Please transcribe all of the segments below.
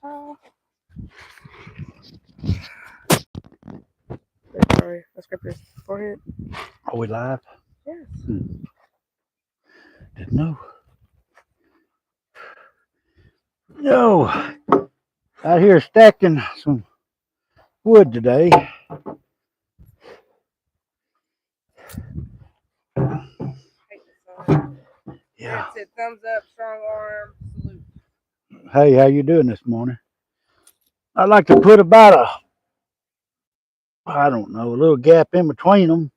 Sorry, let's grab your forehead. Are we live? Yes. Didn't know. No. Out here stacking some wood today. Yeah. That's it. Thumbs up, strong arm, salute. Hey, how you doing this morning? I'd like to put about I don't know, a little gap in between them.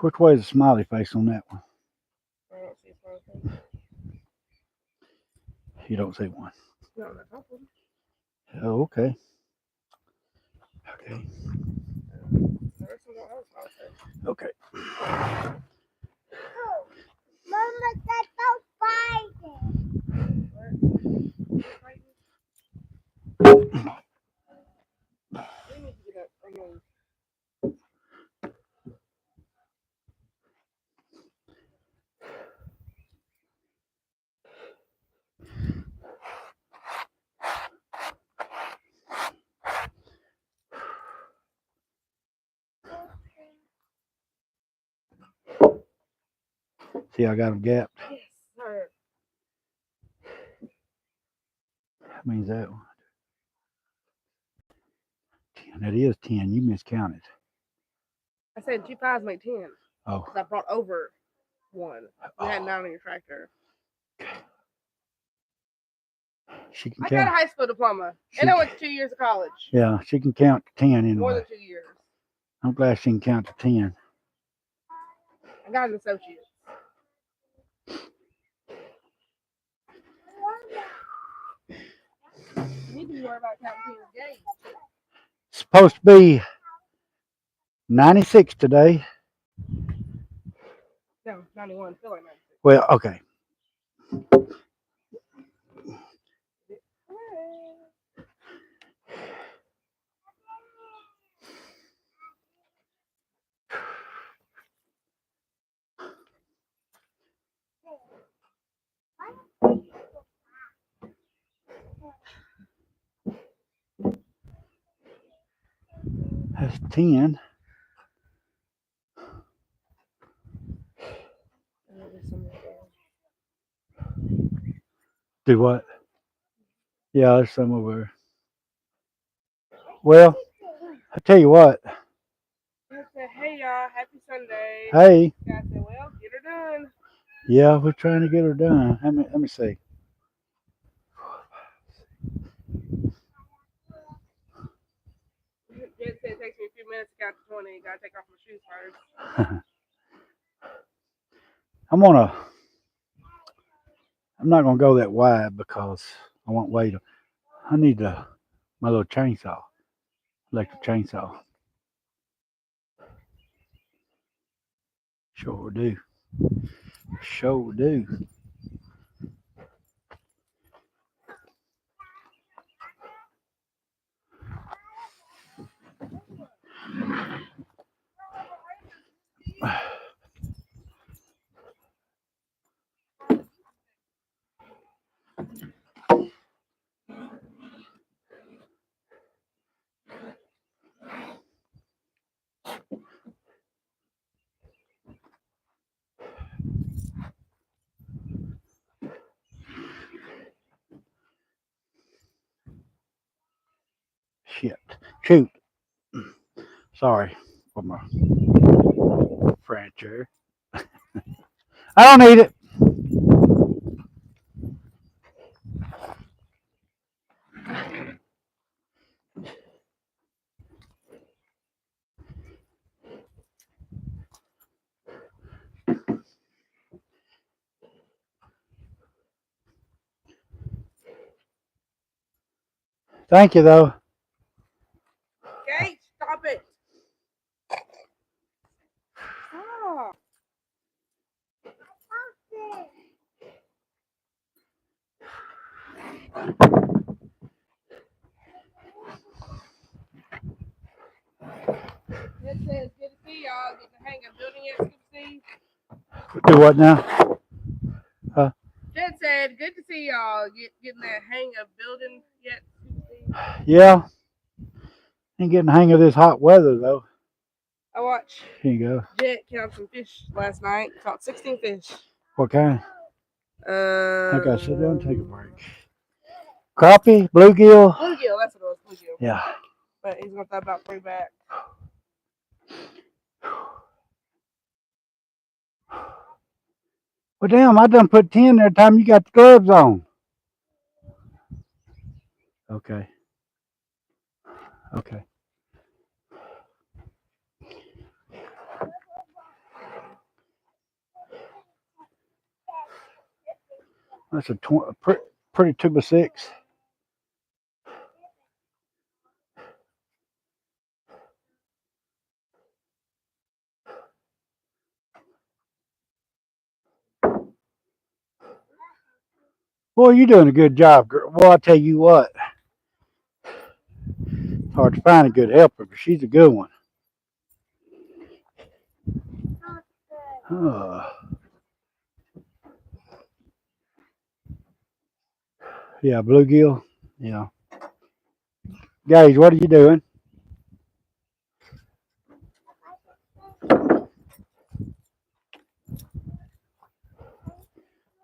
Which way is the smiley face on that one? I don't see a smiley face. You don't see one. No, I'm not talking. Oh, okay. Okay. There's some other smiley face. Okay. Mama, that's so fighting. We need to get up. I'm going. See, I got them gapped. Yes, sir. That means that one. 10. That is 10. You miscounted. I said 2 pies make 10. Oh. Because I brought over one. You had 9 on your tractor. She can I count. got a high school diploma. And I went to 2 years of college. Yeah, she can count to 10 anyway. More than 2 years. I'm glad she can count to 10. I got an associate. You need to be worried about counting people's games. Supposed to be 96 today. No, 91. Feel like 96. Well, okay. That's 10. Do what? Yeah, there's some over there. Well, I tell you what. I said, hey y'all, happy Sunday. Hey. I said, well, get her done. Yeah, we're trying to get her done. Let me see. Jen said it takes me a few minutes to count to 20. You gotta take off my shoes first. I'm not gonna go that wide because I won't wait. I need my little chainsaw, electric chainsaw. Sure do. Sure do. Shit. Shoot. Sorry for my furniture. I don't need it. Thank you, though. Okay, stop it. Stop. It says, good to see y'all. Getting the hang of building it, Steve. Do what now? Jen said, said, "Good to see y'all. Getting that hang of building yet?" Yeah. Ain't getting the hang of this hot weather though. I watched Here you go. Jet count some fish last night. Caught 16 fish. What kind? I I gotta sit down and take a break. Crappie, bluegill. Bluegill, that's what it was. Bluegill. Yeah. But he's gonna throw about 3 back. Well, damn, I done put 10 there time you got the gloves on. Okay. Okay. That's a pretty 2x6. Boy, you're doing a good job, girl. Well, I tell you what, it's hard to find a good helper, but she's a good one. Yeah, bluegill. Yeah. Guys, what are you doing?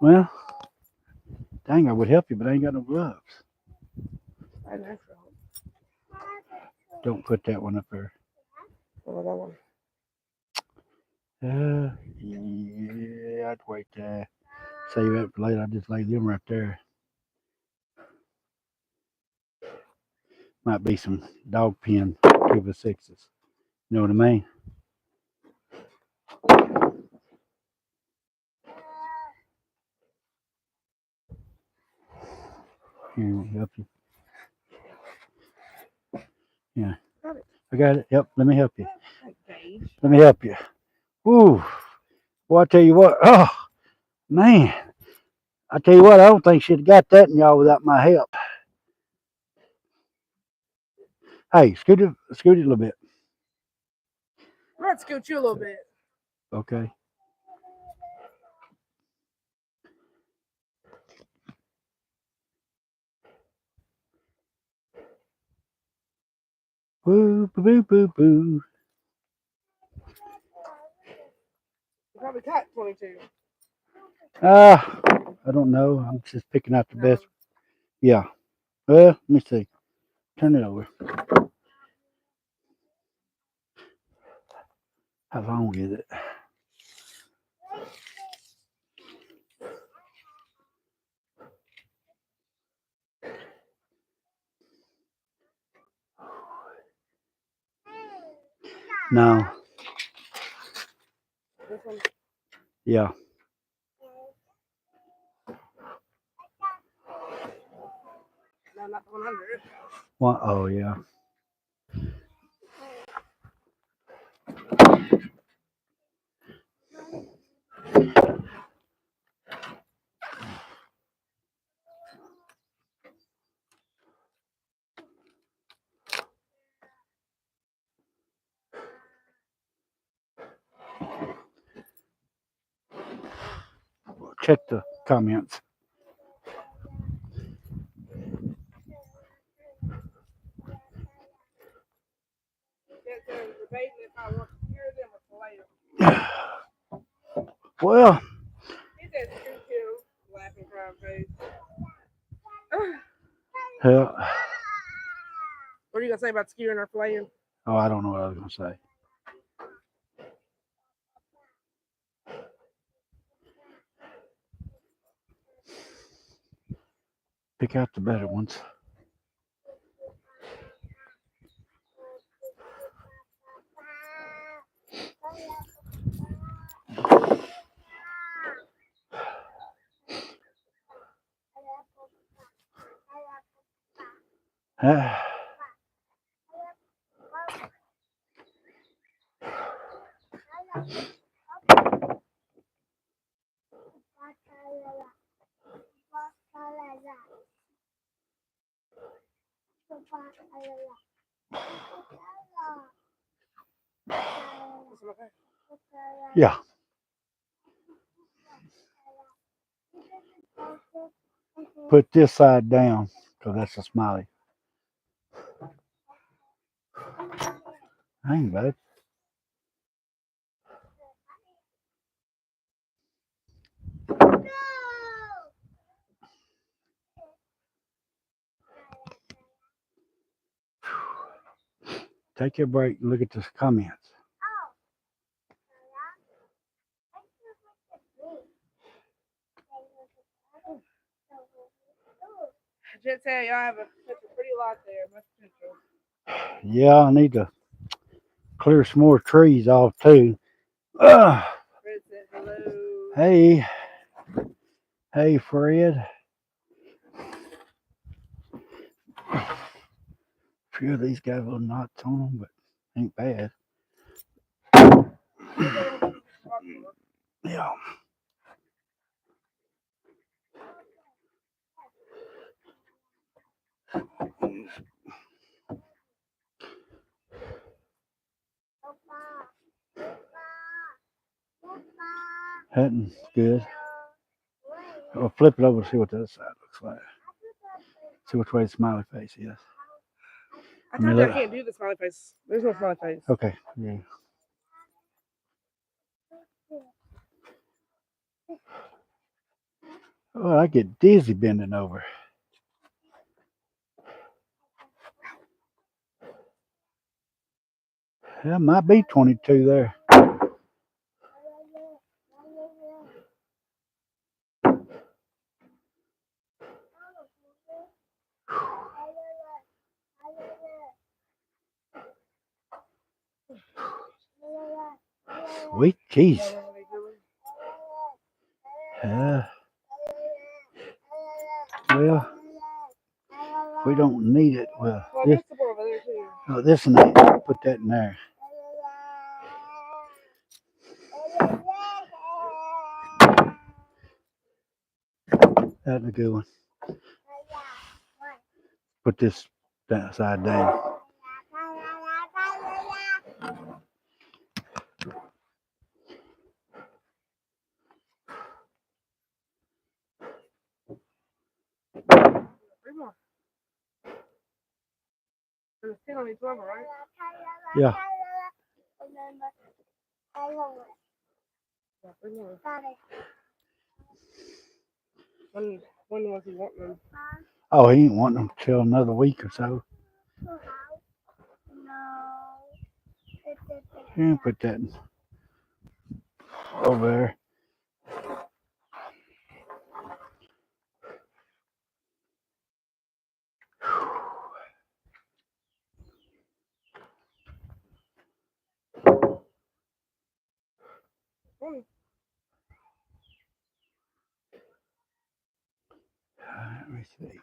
Well, dang, I would help you, but I ain't got no gloves. I know. Don't put that one up there. Oh, that one. Yeah, I'd wait there. Save it for later. I just lay them right there. Might be some dog pen 2x6s. You know what I mean? Here, let me help you. Yeah. Got it. I got it. Yep, let me help you. Okay. Let me help you. Woo. Well, I tell you what. Oh, man. I tell you what, I don't think she'd have got that in y'all without my help. Hey, scoot it a little bit. I'm gonna scoot you a little bit. Okay. Boo, boo, boo, boo, boo. You probably caught 22. I don't know. I'm just picking out the best. Yeah. Well, let me see. Turn it over. How long is it? No. This one? Yeah. No, not the 100. Well, oh, yeah. Check the comments. They're debating if I want to cure them or fillet them. Well, He said scoot you, laughing crying face. yeah. What are you gonna say about skewering or filleting? Oh, I don't know what I was going to say. Pick out the better ones. Yeah. Put this side down because that's a smiley. Hang, bud. Take your break and look at the comments. Just tell y'all have such a pretty lot there. Much potential. Yeah, I need to clear some more trees off too. Ugh. Fred said hello. Hey. Hey, Fred. A few of these got little knots on them, but ain't bad. Yeah. Hunting's good. I'll flip it over and see what the other side looks like. See which way the smiley face is. I told you I can't do the smiley face. There's no smiley face. Okay. Yeah. Oh, I get dizzy bending over. That might be 22 there. Sweet cheese. Well, we don't need it. Well, this and that. Put that in there. That's a good one. Put this side down. There's 10 on each level, right? Yeah. When was he wanting them? Oh, he ain't wanting them till another week or so. Yeah, put that over there. Let me see.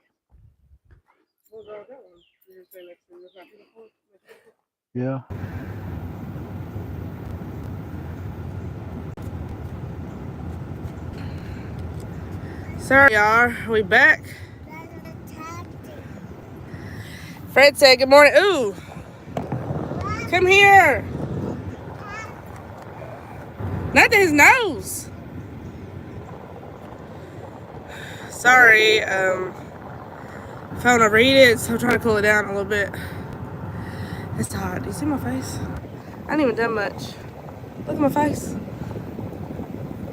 Yeah. Sorry, y'all. We back. Fred said good morning. Ooh. Come here. Not to his nose. Sorry. Phone overheated it, so I'm trying to cool it down a little bit. It's hot. Do you see my face? I ain't even done much. Look at my face.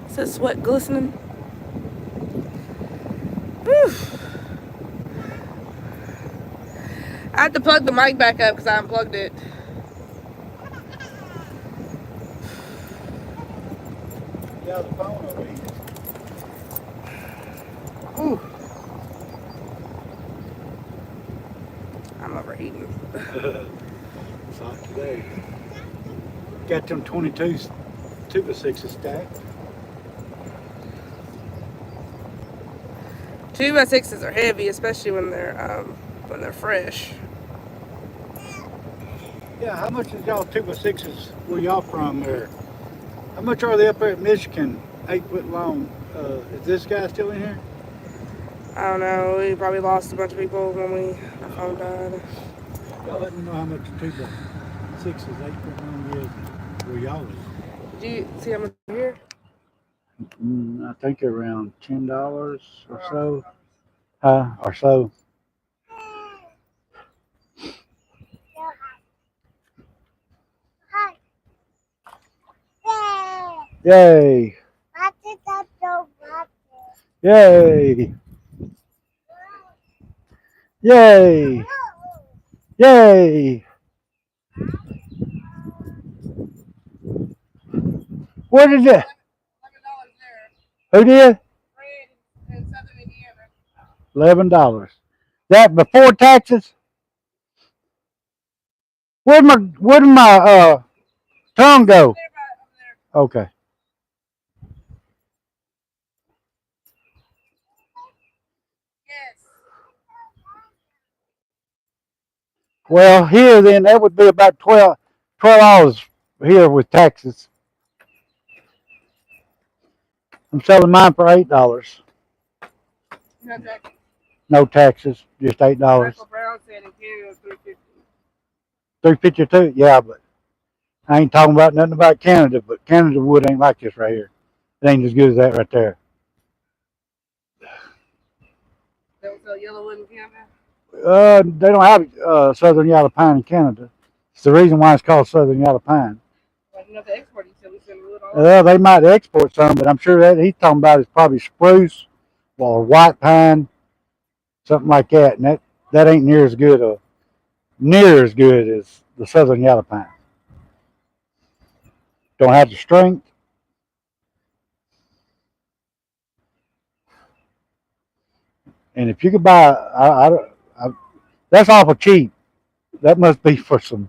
Is that sweat glistening? Whew. I have to plug the mic back up because I unplugged it. Yeah, the phone overheated. Ooh. I'm overheating. It's hot today. Got them 22s, 2x6s stacked. 2x6s are heavy, especially when they're fresh. Yeah, how much is y'all 2x6s? Where y'all from there? How much are they up there at Michigan? 8 foot long. Is this guy still in here? I don't know. We probably lost a bunch of people when our phone died. Y'all let me know how much a 2x6 is 8 foot long is where y'all live. Did you see how much here? I think they're around $10 or so. Around Or so. Hi. Yay! What is that so much? Yay! Yay! Yay! What is it? $11 there. Who did? Fred in Southern Indiana. $11. That before taxes? Where'd my tongue go? Over there. Okay. Yes. Well, here then that would be about $12 here with taxes. I'm selling mine for $8. No taxes. No taxes, just $8. Michael Brown said in Canada $3.50. $3.52. Yeah, but I ain't talking about nothing about Canada. But Canada wood ain't like this right here. It ain't as good as that right there. They don't sell yellow wood in Canada. They don't have Southern Yellow Pine in Canada. It's the reason why it's called Southern Yellow Pine. Like enough to export utility send wood all over. They might export some, but I'm sure that he's talking about is probably spruce or white pine, something like that. And that ain't near as good as the Southern Yellow Pine. Don't have the strength. And if you could buy, that's awful cheap. That must be for some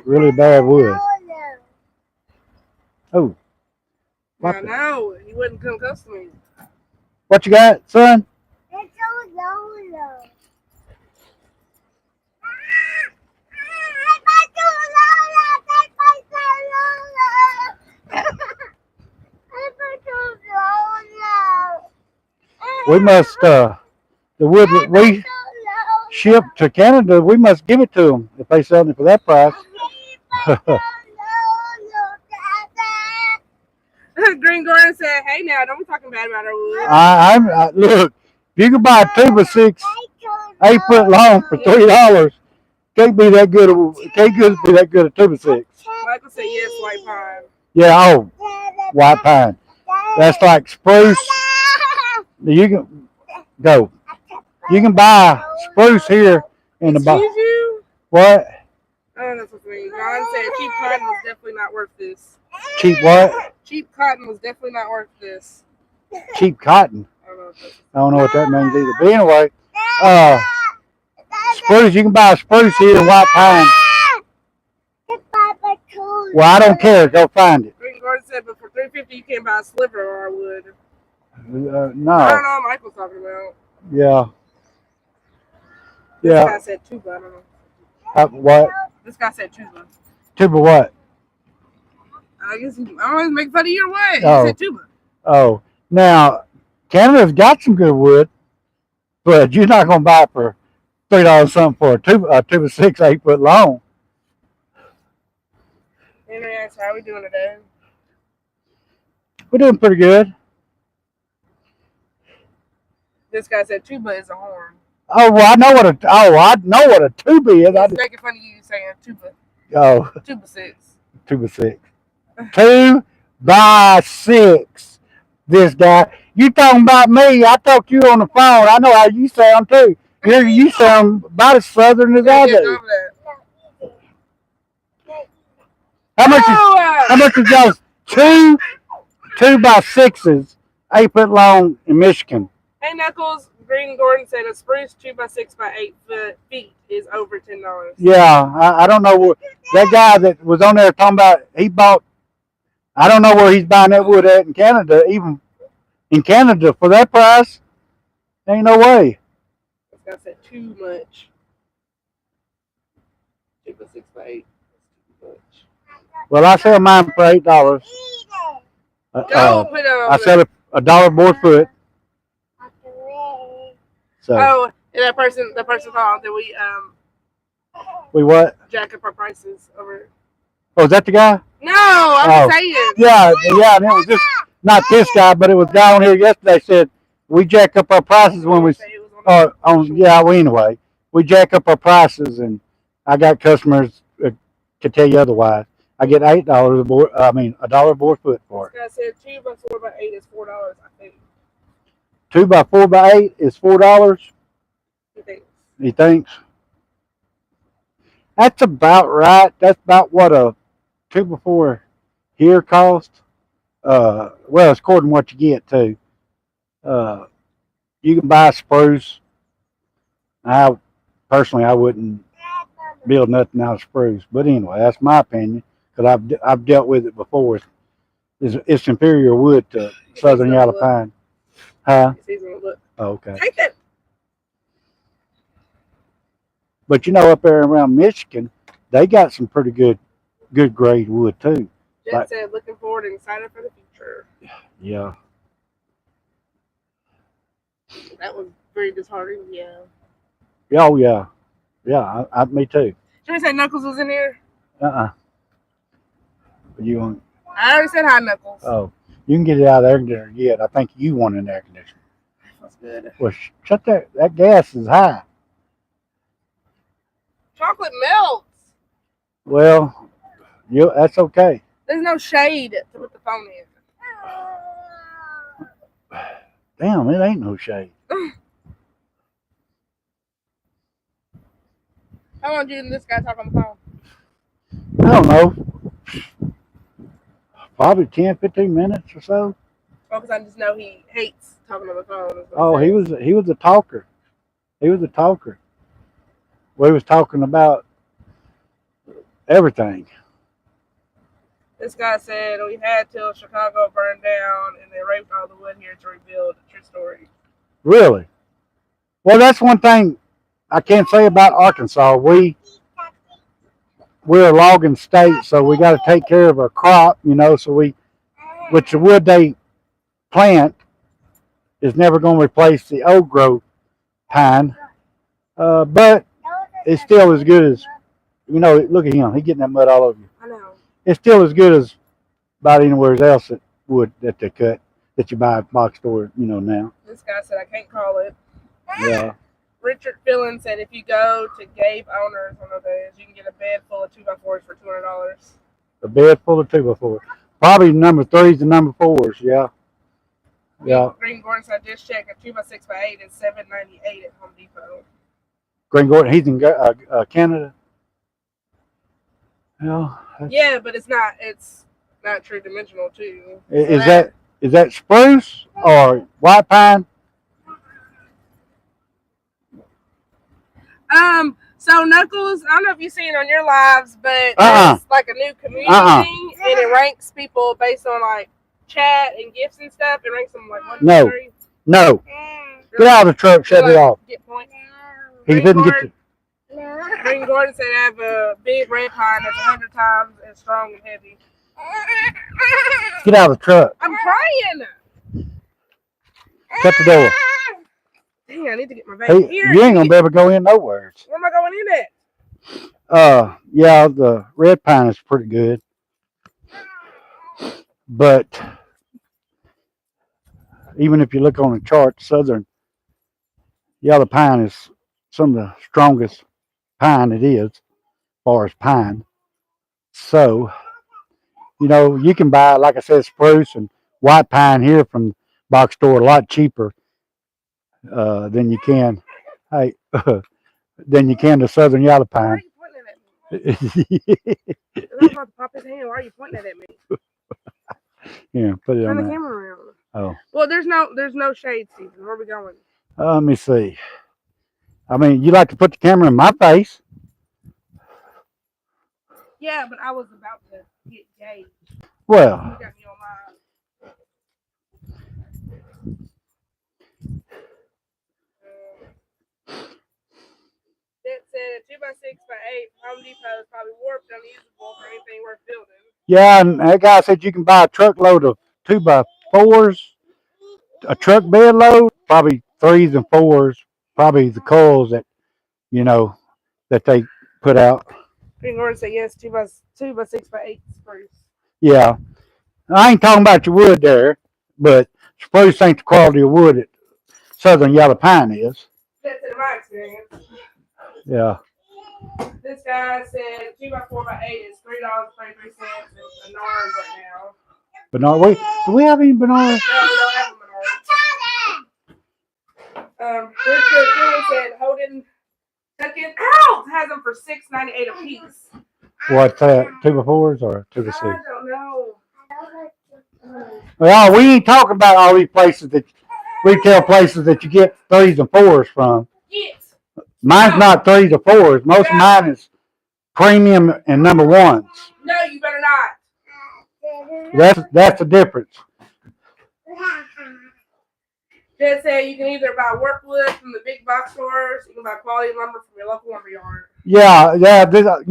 really bad wood. Oh, No, he wouldn't come close to me. what you got, son? It's so Lola. We must the wood that we ship to Canada. We must give it to them if they sell it for that price. Green Gordon said, "Hey, now don't be talking bad about our wood." Look. If you can buy a 2x6, 8 foot long for $3, can't be that good. Can't be that good at 2x6. Michael said, "Yes, white pine." Yeah. Oh, white pine. That's like spruce. You can go. You can buy spruce here in the Excuse you? what? Oh, that's what I mean. John said cheap cotton was definitely not worth this. Cheap what? Cheap cotton was definitely not worth this. Cheap cotton. I don't know what that means either. But anyway, spruce. You can buy spruce here in white pine. Well, I don't care. Go find it. Green Gordon said, but for $3.50 you can't buy a sliver of our wood. No. I don't know what Michael's talking about. Yeah. This Yeah. guy said tuba. I don't know. What? This guy said tuba. Tuba what? I guess I always make fun of your way. Oh. He said tuba. Oh. Now, Canada's got some good wood, but you're not going to buy it for $3 something for a 2x6, 8 foot long. Henry asked, how are we doing today? We're doing pretty good. This guy said tuba is a horn. Oh, well, I know what a tuba is. He's making fun of you saying tuba. Oh, Tuba 6. 2x6. 2x6. This guy. You talking about me? I talked to you on the phone. I know how you sound too. You sound about as southern as I do. How much is those 2x6s, 8 foot long in Michigan? Hey Knuckles, Green Gordon said a spruce 2x6 by 8 feet is over $10. Yeah, I don't know what that guy that was on there talking about. He bought. I don't know where he's buying that wood at in Canada. Even in Canada for that price, ain't no way. This guy said too much. 2x6 by 8. That's too much. Well, I sell mine for $8. I sell it $1 more foot. So. Oh, and that person thought that we what? Jack up our prices over. Oh, is that the guy? No, I'm saying. Yeah, and it was not this guy, but it was a guy on here yesterday said we jack up our prices when we Say it was on yeah, well, anyway, we jack up our prices, and I got customers to tell you otherwise. I get $8 a board. I mean, $1 a board foot for This it. guy said 2 by 4 by 8 is $4. I think 2 by 4 by 8 is $4. he thinks. He thinks that's about right. That's about what a 2 by 4 here costs. Well, it's according to what you get too. Uh, you can buy spruce. I personally, I wouldn't build nothing out of spruce, but anyway, that's my opinion because I've dealt with it before. It's inferior wood to southern yellow pine. Huh? It's easy to look. Oh, okay. Take that. But you know, up there around Michigan, they got some pretty good grade wood too. Jen Like- said, looking forward and excited for the future. Yeah. That was very disheartening. Yeah. Oh yeah. Yeah. Me too. Should we say Knuckles was in here? You want? I already said hi, Knuckles. Oh, you can get it out of there yet. I think you want an air conditioner. That's good. Well, shut that. That gas is high. Chocolate melts. Well, that's okay. There's no shade to put the phone in. Damn, it ain't no shade. How long do you and this guy talk on the phone? I don't know. Probably 10, 15 minutes or so. Oh, because I just know he hates talking on the phone. Oh, he was a talker. He was a talker. We was talking about everything. This guy said we had till Chicago burned down and they raped all the wood here to rebuild. True story. Really? Well, that's one thing I can't say about Arkansas. We're a logging state, so we got to take care of our crop, you know. So which the wood they plant is never going to replace the old growth pine, but it's still as good as, you know. Look at him; he getting that mud all over you. I know. It's still as good as about anywhere else that wood that they cut that you buy at box store, you know, now. This guy said I can't call it. Yeah. Richard Fillon said if you go to Gabe Owners one of those, you can get a bed full of 2x4s for $200. A bed full of 2 by 4. Probably number 3s and number 4s. Yeah. Yeah. Green Gordon said just check a 2x6x8 is $7.98 at Home Depot. Green Gordon, he's in Canada. Yeah, but it's not. It's not true dimensional too. Is that spruce or white pine? So Knuckles, I don't know if you've seen it on your lives, but it's like a new community thing, and it ranks people based on like chat and gifts and stuff. It ranks them like 1, 2, 3. No. Get out of the truck. Shut it off. Get points. He didn't get to. Green Gordon said I have a big red pine that's 100 times as strong and heavy. Get out of the truck. I'm trying. Shut the door. Dang, I need to get my vape. Hey, you ain't gonna be able to go in nowhere. Where am I going in at? Yeah, the red pine is pretty good, but even if you look on the chart, southern yellow pine is some of the strongest pine it is, as far as pine. So, you know, you can buy, like I said, spruce and white pine here from box store a lot cheaper than you can. Hey, than you can the southern yellow Why are pine. you pointing it at me? I'm about to pop his hand. Why are you pointing it at me? Yeah, put it Turn on the there. camera around. Oh, Well, there's no shade season. Where are we going? let me see. I mean, you like to put the camera in my face? Yeah, but I was about to get gay. Well, You got me on my. That said, 2x6x8 Home Depot is probably warped, unusable for anything worth building. yeah, and that guy said you can buy a truckload of 2 by 4s, a truck bed load, probably 3s and 4s, probably the coils that, you know, that they put out. Green Gordon said yes, 2x6x8 spruce. Yeah. I ain't talking about your wood there. but spruce ain't the quality of wood that southern yellow pine is. That's in my experience. Yeah. This guy said 2x4x8 is $3.33 in Menards right now. Bernard, do we have any bananas? No, we don't have a Menards. Richard Dillon said Holden has them for $6.98 a piece. What's that? 2x4s or 2x6? I don't know. Well, we ain't talking about all these places that retail places that you get 3s and 4s from. Yes. Mine's not 3s or 4s. Most of mine is premium and number 1s. No, you better not. That's the difference. Jed said you can either buy workwood from the big box stores, you can buy quality lumber from your local lumber yard. Yeah. This, I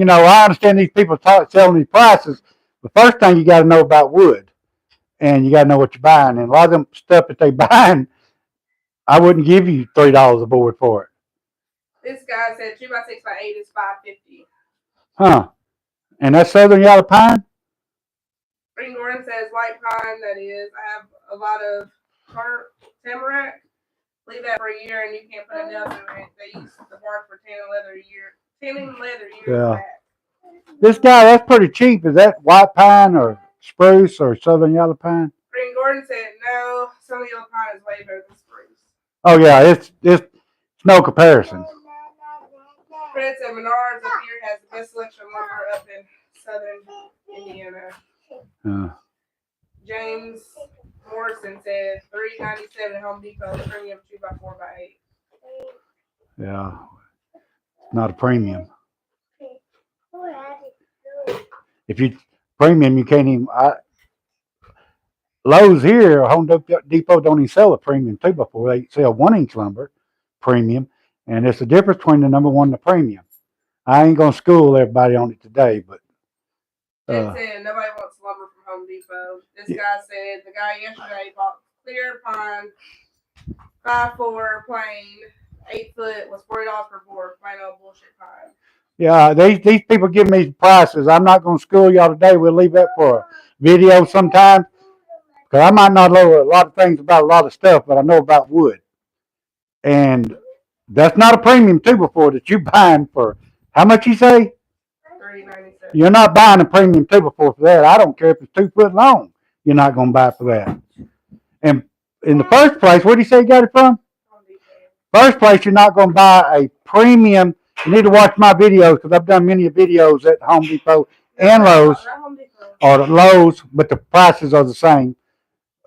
understand these people selling these prices. The first thing you got to know about wood, and you got to know what you're buying. And a lot of them stuff that they buying, I wouldn't give you $3 a board for it. This guy said 2x6x8 is $5.50. Huh? And that's southern yellow pine. Green Gordon says white pine. That is, I have a lot of tamarack. Leave that for a year and you can't put a nail through it. They use the bark for tanning leather years back. This guy, that's pretty cheap. Is that white pine or spruce or southern yellow pine? Green Gordon said no. Southern yellow pine is way better than spruce. Oh yeah, it's no comparison. Fred said Menards up here has the best selection of lumber up in southern Indiana. James Morrison said $3.97 at Home Depot, premium 2x4x8. Yeah, not a premium. If you premium, you can't even. Lowe's here, Home Depot don't even sell a premium 2x4. They sell 1-inch lumber premium, and it's the difference between the number 1 and the premium. I ain't gonna school everybody on it today, but. It said nobody wants lumber from Home Depot. This guy said the guy yesterday bought clear pine 5'4" plain 8-foot was $40 per board. Plain old bullshit pine. Yeah, these people give me prices. I'm not gonna school y'all today. We'll leave that for a video sometime. Cause I might not know a lot of things about a lot of stuff, but I know about wood. And that's not a premium 2x4 that you're buying for how much you say? $3.97. You're not buying a premium 2x4 for that. I don't care if it's 2 foot long. You're not going to buy it for that. And in the first place, where did he say you got it from? First place, you're not going to buy a premium. You need to watch my videos because I've done many videos at Home Depot and Lowe's. Or Lowe's, but the prices are the same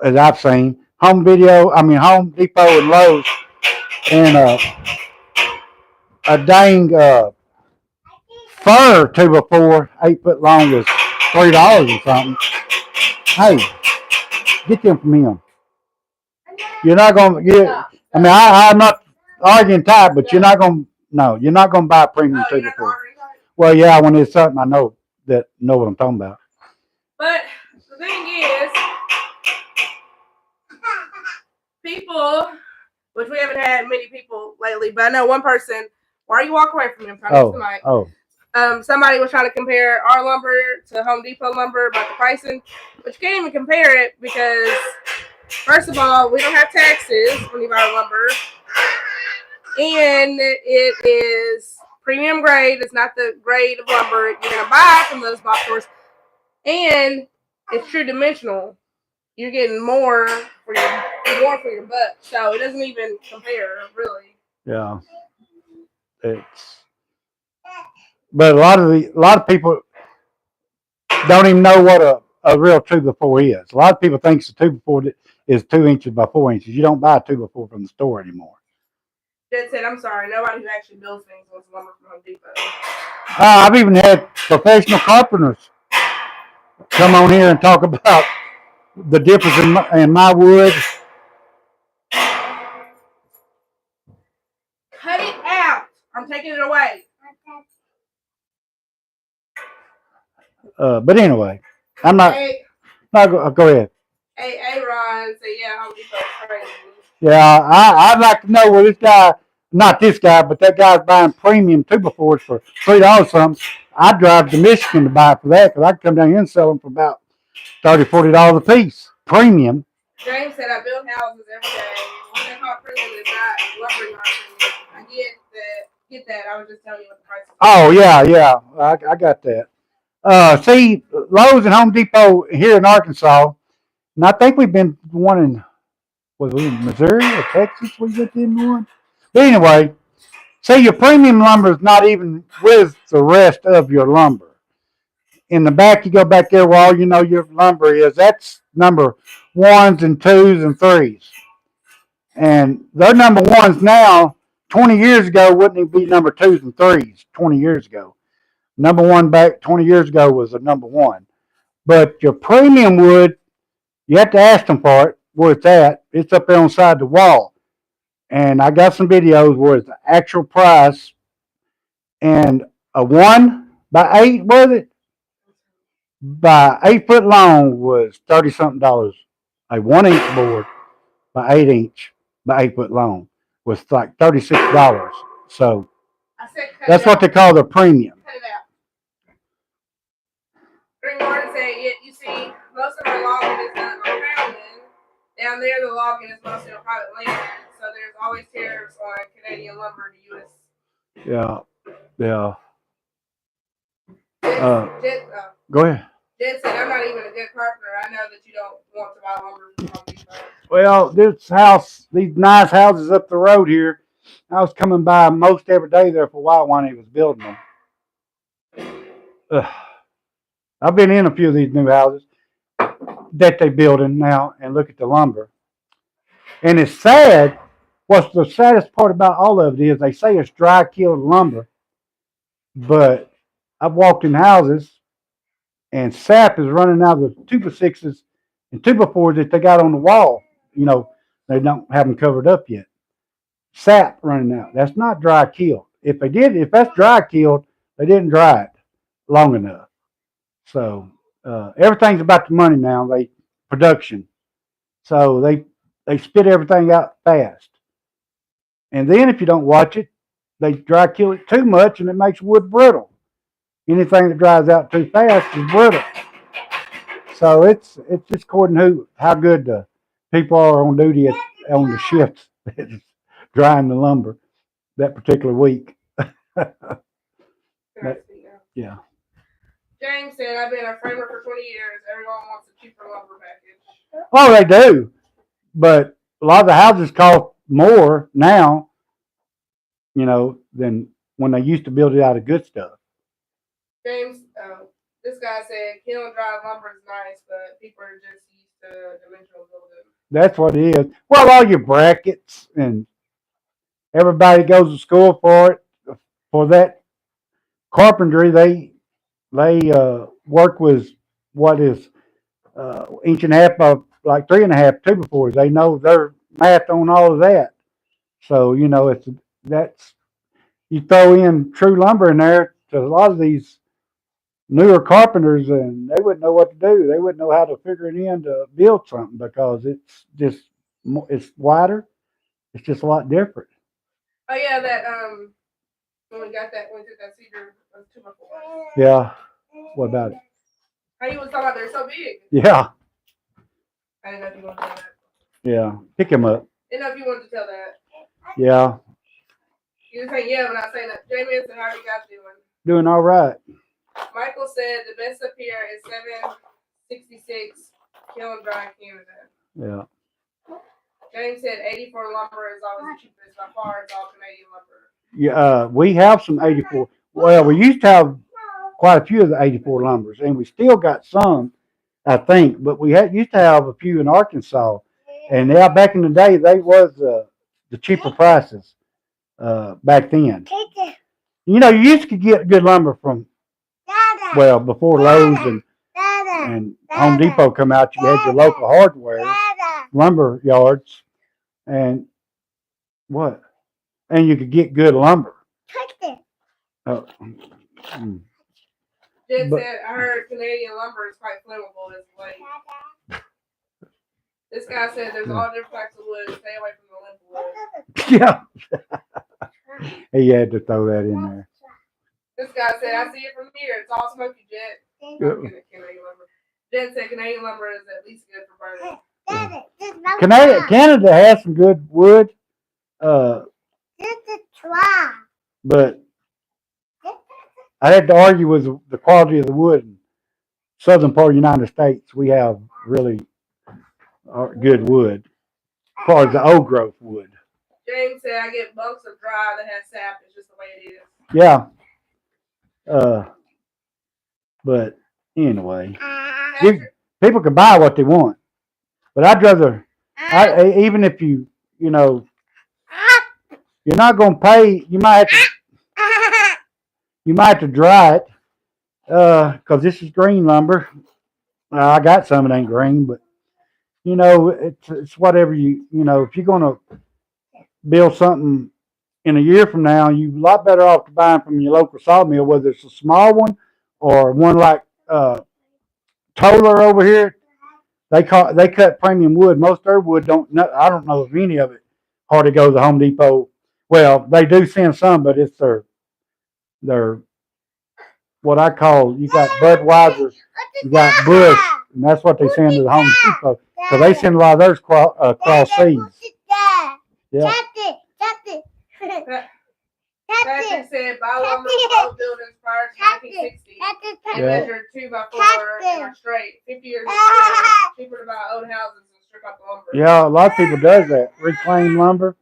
as I've seen. Home Depot and Lowe's. And a dang fur 2x4, 8 foot long is $3 or something. Hey, get them from him. You're not gonna get. I'm not arguing type, but you're not gonna. No, you're not gonna buy a premium 2x4. Well, yeah, when it's something I know what I'm talking about. But the thing is, people, which we haven't had many people lately, but I know one person. Why are you walking away from him? Somebody was trying to compare our lumber to Home Depot lumber about the pricing, but you can't even compare it because, first of all, we don't have taxes when you buy our lumber, and it is premium grade. It's not the grade of lumber you're gonna buy from those box stores, and it's true dimensional. You're getting more for your buck, so it doesn't even compare really. Yeah, but a lot of people don't even know what a real 2x4 is. A lot of people think the 2x4 is 2 inches by 4 inches. You don't buy a 2x4 from the store anymore. That said, I'm sorry, nobody who actually builds things wants lumber from Home Depot. I've even had professional carpenters come on here and talk about the difference in my wood. Cut it out. I'm taking it away. But anyway, I'm not. Go ahead. Hey, Ron, say yeah, Home Depot's crazy. Yeah, I'd like to know where this guy, not this guy, but that guy's buying premium 2x4s for $3 something. I'd drive to Michigan to buy it for that because I can come down here and sell them for about $30, $40 a piece. Premium. James said I build houses every day. What they call premium is not lumbering our premium. I get that. I was just telling you what the price is. Oh yeah. I got that. See, Lowe's and Home Depot here in Arkansas, and I think we've been one in was we in Missouri or Texas? We went in one. But anyway, see, your premium lumber is not even with the rest of your lumber. In the back, you go back there where all you know your lumber is. That's number ones and twos and threes. And they're number ones now. 20 years ago wouldn't even be number twos and threes. 20 years ago, number one back 20 years ago was a number one. But your premium wood, you have to ask them for it where it's at. It's up there on the side of the wall. And I got some videos where it's the actual price. And a 1x8 was it? By 8 foot long was 30 something dollars. A 1 inch board by 8 inch by 8 foot long was like $36. So that's what they call the premium. Cut it out. Green Martin said, you see, most of our logging is done on crown land. Down there, the logging is mostly on private land. So there's always tariffs on Canadian lumber to U.S. Yeah. Go ahead. Jen said, I'm not even a good carpenter. I know that you don't want to buy lumber from Home Depot. Well, these nice houses up the road here, I was coming by most every day there for a while when he was building them. I've been in a few of these new houses that they're building now and look at the lumber. And it's sad. What's the saddest part about all of it is they say it's dry killed lumber, but I've walked in houses and sap is running out of the 2x6s and 2x4s that they got on the wall. You know, they don't have them covered up yet. Sap running out. That's not dry killed. If that's dry killed, they didn't dry it long enough. So everything's about the money now. Production. So they spit everything out fast. And then if you don't watch it, they dry kill it too much and it makes wood brittle. Anything that dries out too fast is brittle. So it's just according to how good the people are on duty on the shifts that's drying the lumber that particular week. Yeah. James said, I've been a framer for 20 years. Everyone wants a cheaper lumber package. Oh, they do. But a lot of the houses cost more now, than when they used to build it out of good stuff. James, this guy said, kiln dry lumber is nice, but people are just used to dimensional building. That's what it is. Well, all your brackets and everybody goes to school for it, for that carpentry. They work with what is inch and a half of like 3.5, 2x4s. They know their math on all of that. So that's you throw in true lumber in there to a lot of these newer carpenters, and they wouldn't know what to do. They wouldn't know how to figure it in to build something because it's wider. It's just a lot different. Oh yeah, that when we did that cedar 2x4. Yeah. What about it? How you was talking about they're so big? Yeah. I didn't know if you wanted to tell that. Yeah. Pick him up. Didn't know if you wanted to tell that. Yeah. You just say yeah, but not saying that. Jamie said, how are you guys doing? Doing all right. Michael said the best up here is 766 kiln dry in Canada. Yeah. James said 84 lumber is always the cheapest by far. It's all Canadian lumber. Yeah, we have some 84. Well, we used to have quite a few of the 84 lumbers, and we still got some, I think. But we used to have a few in Arkansas, and yeah, back in the day, they was the cheaper prices back then. You used to get good lumber from before Lowe's and Home Depot come out. You had your local hardware lumber yards, and what? And you could get good lumber. Jen said, I heard Canadian lumber is quite flammable this way. This guy said there's all different types of wood. Stay away from the limp wood. Yeah. He had to throw that in there. This guy said, I see it from here. It's all smoky jet. Canadian lumber. Jen said Canadian lumber is at least good for burning. Daddy, this is not Canada has some good wood, This is try. but I had to argue with the quality of the wood in southern part of the United States. We have really good wood as far as the old growth wood. James said I get bunks of dry that has sap. It's just the way it is. Yeah. But anyway, people can buy what they want, but I'd rather, even if you know, you're not going to pay. You might have to dry it, because this is green lumber. I got some. It ain't green, but it's whatever if you're going to build something in a year from now, you're a lot better off to buying from your local sawmill, whether it's a small one or one like Toller over here. They cut premium wood. Most of their wood I don't know if any of it hardly goes to Home Depot. Well, they do send some, but it's their what I call, you got Budweiser, you got Bush, and that's what they send to the Home Depot. So they send a lot of theirs cross seas. Yeah. Patrick said buy lumber from boat buildings prior to 1960 and measure 2 by 4 and are straight. 50 years cheaper to buy old houses and strip out the lumber. Yeah, a lot of people does that. Reclaim lumber.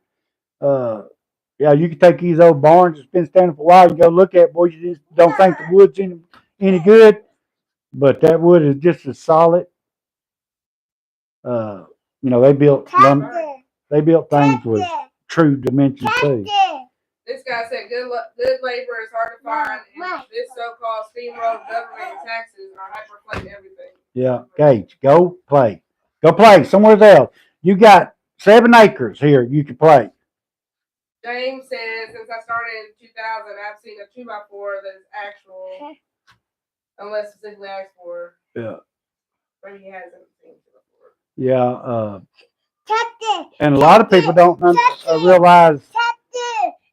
Yeah, you can take these old barns that's been standing for a while and go look at it. Boy, you just don't think the wood's any good, but that wood is just as solid. They built things with true dimensions too. This guy said good labor is hard to find, and this so-called steamroll government and taxes are hyperinflating everything. Yeah, Gage, go play. Go play somewhere else. You got 7 acres here. You can play. James says, since I started in 2000, I've seen a 2 by 4 that is actual, unless specifically asked for. Yeah. But he hasn't seen 2 by 4. Yeah. And a lot of people don't realize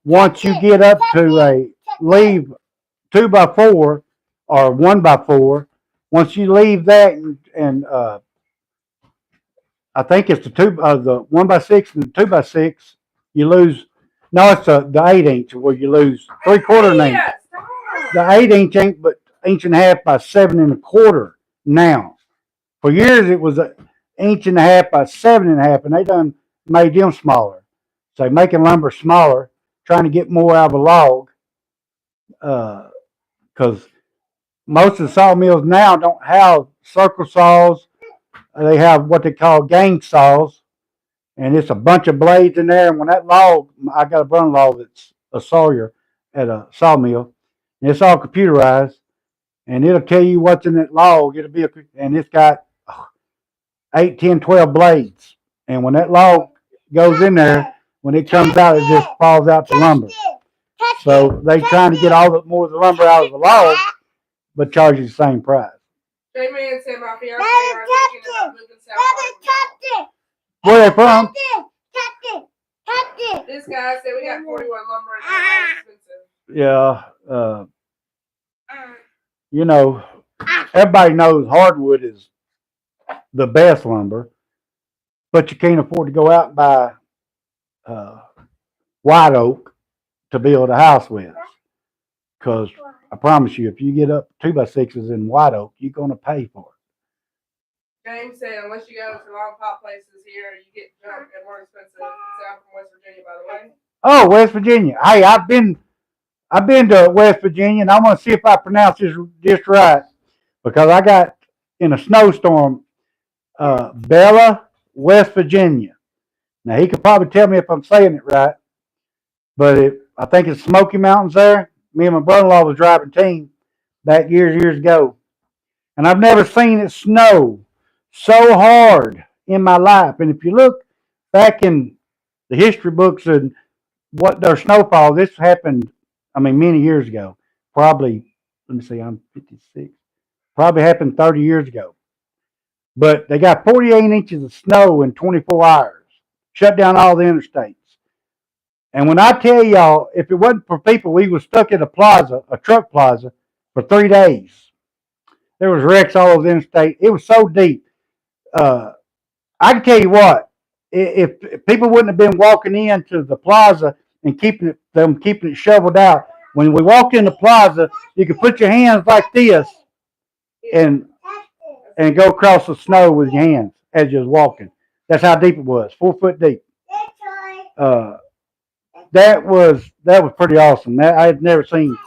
once you get up to leave 2 by 4 or 1 by 4, once you leave that and I think it's the 1 by 6 and the 2 by 6, you lose. No, it's the 8-inch where you lose 3/4 inch. The 8-inch ain't but 1.5 inch by 7 1/4 now. For years it was 1.5 inch by 7 1/2, and they done made them smaller. So making lumber smaller, trying to get more out of a log, because most of the sawmills now don't have circle saws. They have what they call gang saws, and it's a bunch of blades in there. And when that log, I got a brother-in-law that's a sawyer at a sawmill, and it's all computerized, and it'll tell you what's in that log. And it's got 8, 10, 12 blades. And when that log goes in there, when it comes out, it just falls out to lumber. So they trying to get more of the lumber out of the log, but charge you the same price. J-Man said my fiance are thinking about moving south. Where they from? This guy said we got 41 lumber and it's expensive. Yeah. Everybody knows hardwood is the best lumber, but you can't afford to go out and buy white oak to build a house with. Because I promise you, if you get up 2 by 6s in white oak, you're going to pay for it. James said, unless you go to long pop places here, you get junk and more expensive. It's out from West Virginia, by the way. Oh, West Virginia. Hey, I've been to West Virginia, and I want to see if I pronounce this just right, because I got in a snowstorm, Bella, West Virginia. Now he could probably tell me if I'm saying it right, but I think it's Smoky Mountains there. Me and my brother-in-law was driving team back years ago, and I've never seen it snow so hard in my life. And if you look back in the history books and what their snowfall, this happened, many years ago. Probably, let me see, I'm 56. Probably happened 30 years ago. But they got 48 inches of snow in 24 hours. Shut down all the interstates. And when I tell y'all, if it wasn't for people, we was stuck at a truck plaza, for 3 days. There was wrecks all over the interstate. It was so deep. I can tell you what, if people wouldn't have been walking into the plaza and keeping it shoveled out, when we walked in the plaza, you could put your hands like this and go across the snow with your hands as you was walking. That's how deep it was, 4 foot deep. Uh, that was pretty awesome. That I had never seen.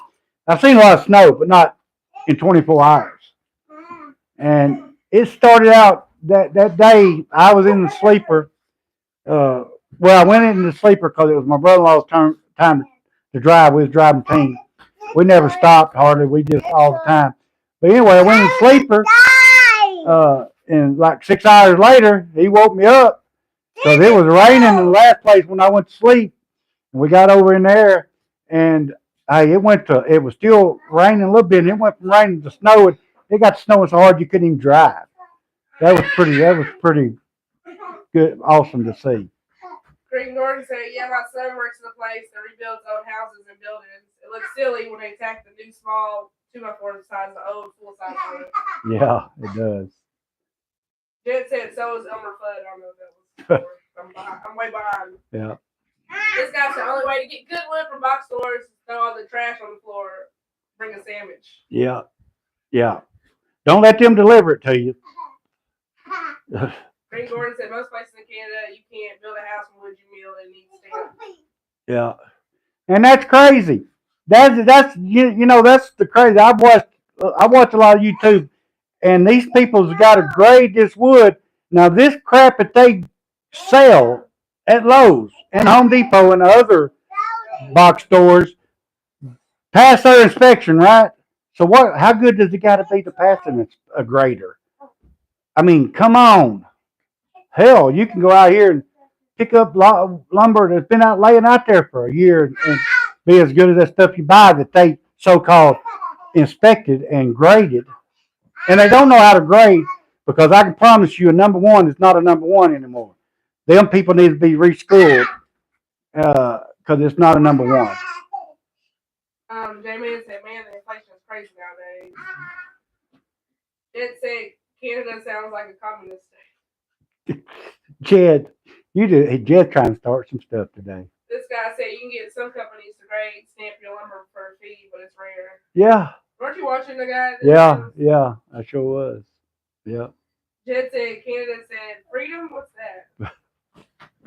I've seen a lot of snow, but not in 24 hours. And it started out that day. I was in the sleeper. Well, I went into the sleeper because it was my brother-in-law's time to drive. We was driving team. We never stopped hardly. We just all the time. But anyway, I went in the sleeper. And like 6 hours later, he woke me up because it was raining in the last place when I went to sleep. And we got over in there, and it was still raining a little bit. And it went from raining to snow. It got snowing so hard you couldn't even drive. That was pretty good, awesome to see. Green Gordon said, yeah, my son works in a place that rebuilds old houses and buildings. It looks silly when they attack the new small 2x4 size of the old full-size one. Yeah, it does. Jen said, so is Elmer Fudd. I don't know if that was I'm way behind. Yeah. This guy said, the only way to get good wood from box stores is throw all the trash on the floor. Bring a sandwich. Yeah. Yeah. Don't let them deliver it to you. Green Gordon said, most places in Canada, you can't build a house from wood you mill and need stamp. Yeah. And that's crazy. That's that's the crazy. I watched a lot of YouTube, and these people's got to grade this wood. Now this crap that they sell at Lowe's and Home Depot and other box stores pass their inspection, right? So what? How good does it got to be to pass a grader? I mean, come on. Hell, you can go out here and pick up lumber that's been laying out there for a year and be as good as that stuff you buy that they so-called inspected and graded. And they don't know how to grade because I can promise you a number one is not a number one anymore. Them people need to be reschooled because it's not a number one. J-Man said, man, the inflation is crazy nowadays. Jed said, Canada sounds like a communist state. Jed, Jed's trying to start some stuff today. This guy said you can get some companies to grade stamp your lumber for a fee, but it's rare. Yeah. Weren't you watching the guy? Yeah, I sure was. Yeah. Jed said, Canada said, freedom? What's that?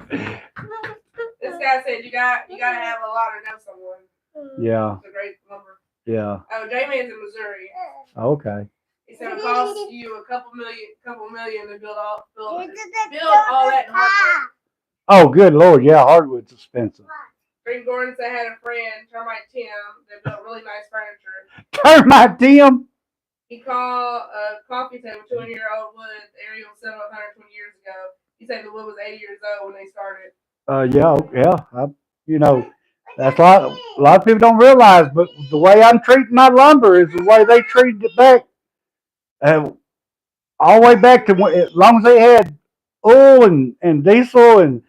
This guy said you gotta have a lot or know someone. Yeah. To grade lumber. Yeah. Oh, J-Man's in Missouri. Okay. He said it costs you a couple million to build all that hardwood. Oh, good Lord, yeah, hardwood's expensive. Green Gordon said I had a friend, Termite Tim, that built really nice furniture. Termite Tim? He called a coffee table 200-year-old wood the area was set up 120 years ago. He said the wood was 80 years old when they started. That's a lot of people don't realize, but the way I'm treating my lumber is the way they treated it back. All the way back to as long as they had oil and diesel and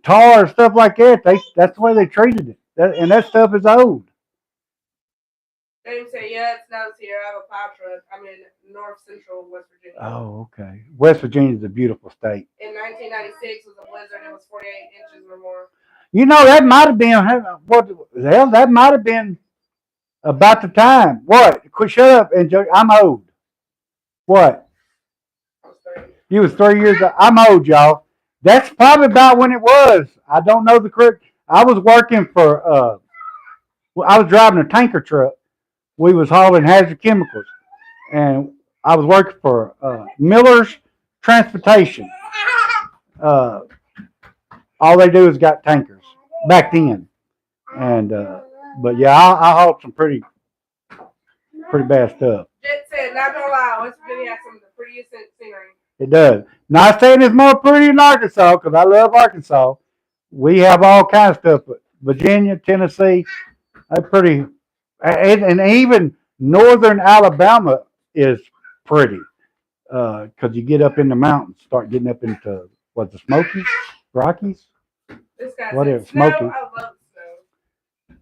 tar and stuff like that, that's the way they treated it. And that stuff is old. James said, yeah, it snows here. I have a plow truck. I'm in north central West Virginia. Oh, okay. West Virginia is a beautiful state. In 1996 was a blizzard. It was 48 inches or more. That might have been that might have been about the time. What? Quit, shut up and joke. I'm old. What? You was 3 years old. I'm old, y'all. That's probably about when it was. I don't know the correct. I was working for I was driving a tanker truck. We was hauling hazard chemicals, and I was working for Miller's Transportation. All they do is got tankers back then, and but yeah, I hauled some pretty bad stuff. Jet said, not gonna lie, West Virginia has some of the prettiest scenery. It does. Not saying it's more pretty than Arkansas, because I love Arkansas. We have all kinds of stuff, but Virginia, Tennessee, they're pretty, and even northern Alabama is pretty, because you get up in the mountains, start getting up into the Smokies, Rockies. This guy whatever, said, snow, Smokies. I love snow.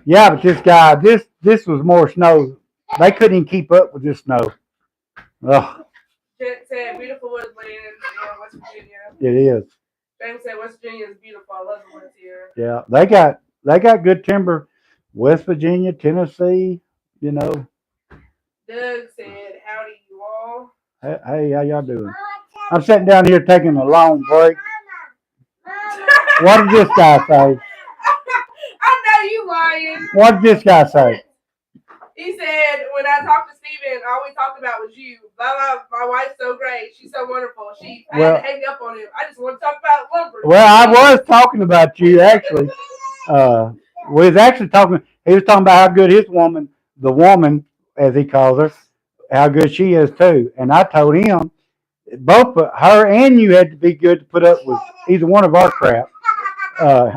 Yeah, but this guy, this was more snow. They couldn't even keep up with this snow. Ugh. Jet said beautiful woodlands in West Virginia. It is. James said West Virginia is beautiful. I love the woods here. Yeah, they got good timber. West Virginia, Tennessee, you know. Doug said, howdy you all. Hey, how y'all doing? I'm sitting down here taking a long break. What did this guy say? I know you lying. What did this guy say? He said, when I talked to Steven, all we talked about was you. Blah, blah, my wife's so great. She's so wonderful. I had to hang up on him. I just want to talk about lumber. Well, I was talking about you, actually. We was actually talking, he was talking about how good his woman, the woman, as he calls her, how good she is, too. And I told him, both her and you had to be good to put up with either one of our crap,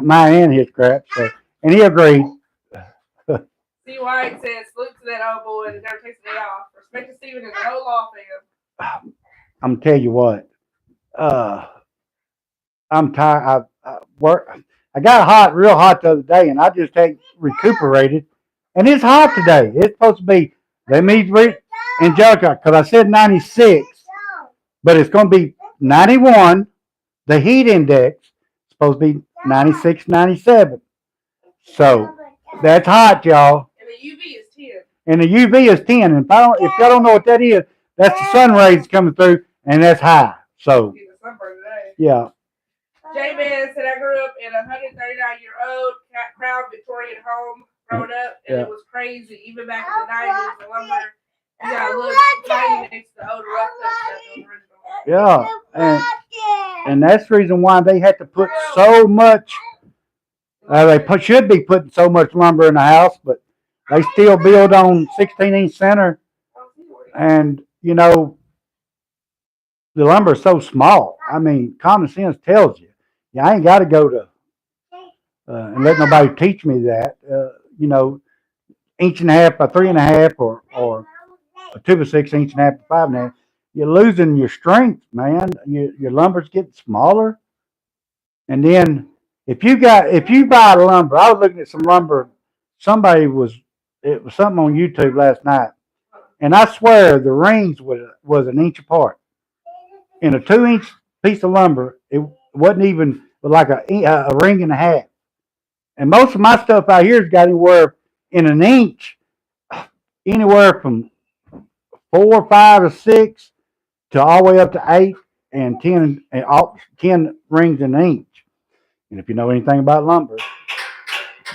mine and his crap. So, and he agreed. C. White says, salute to that old boy that never takes a day off. Respect to Steven and the whole law fan. I'm gonna tell you what. I'm tired. I got hot, real hot the other day, and I just ain't recuperated. And it's hot today. It's supposed to be. They meet Angelica because I said 96, but it's going to be 91. The heat index is supposed to be 96, 97. So that's hot, y'all. And the UV is 10. And the UV is 10. And if y'all don't know what that is, that's the sun rays coming through, and that's high. So yeah. J-Man said, I grew up in a 139-year-old Crown Victorian home growing up, and it was crazy. Even back in the 90s, the lumber, you gotta look tiny next to the old rough stuff. Yeah, and that's the reason why they had to put so much, should be putting so much lumber in the house, but they still build on 16-inch center, and, you know, the lumber is so small. I mean, common sense tells you. Yeah, I ain't got to go to and let nobody teach me that. You know, inch and a half by 3.5, or a 2 by 6, inch and a half by 5.5. You're losing your strength, man. Your lumber's getting smaller. And then if you buy lumber, I was looking at some lumber. It was something on YouTube last night, and I swear the rings was an inch apart. In a 2-inch piece of lumber, it wasn't even like a ring and a half. And most of my stuff out here's got anywhere in an inch, anywhere from 4, 5, or 6 to all the way up to 8 and 10, and 10 rings in an inch. And if you know anything about lumber,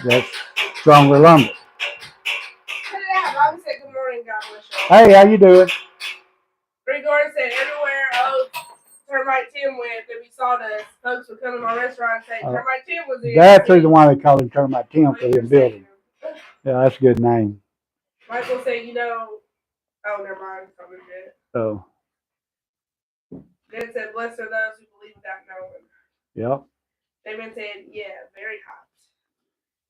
that's stronger lumber. Bobby said, good morning, God bless you. Hey, how you doing? Grigor said, everywhere Termite Tim went, that we saw the folks would come to my restaurant and say, Termite Tim was in. That's the reason why they call him Termite Tim, for him building. Yeah, that's a good name. Michael said, oh, never mind. So. Then said, blessed are those who believe without knowing. Yep. David said, yeah, very hot.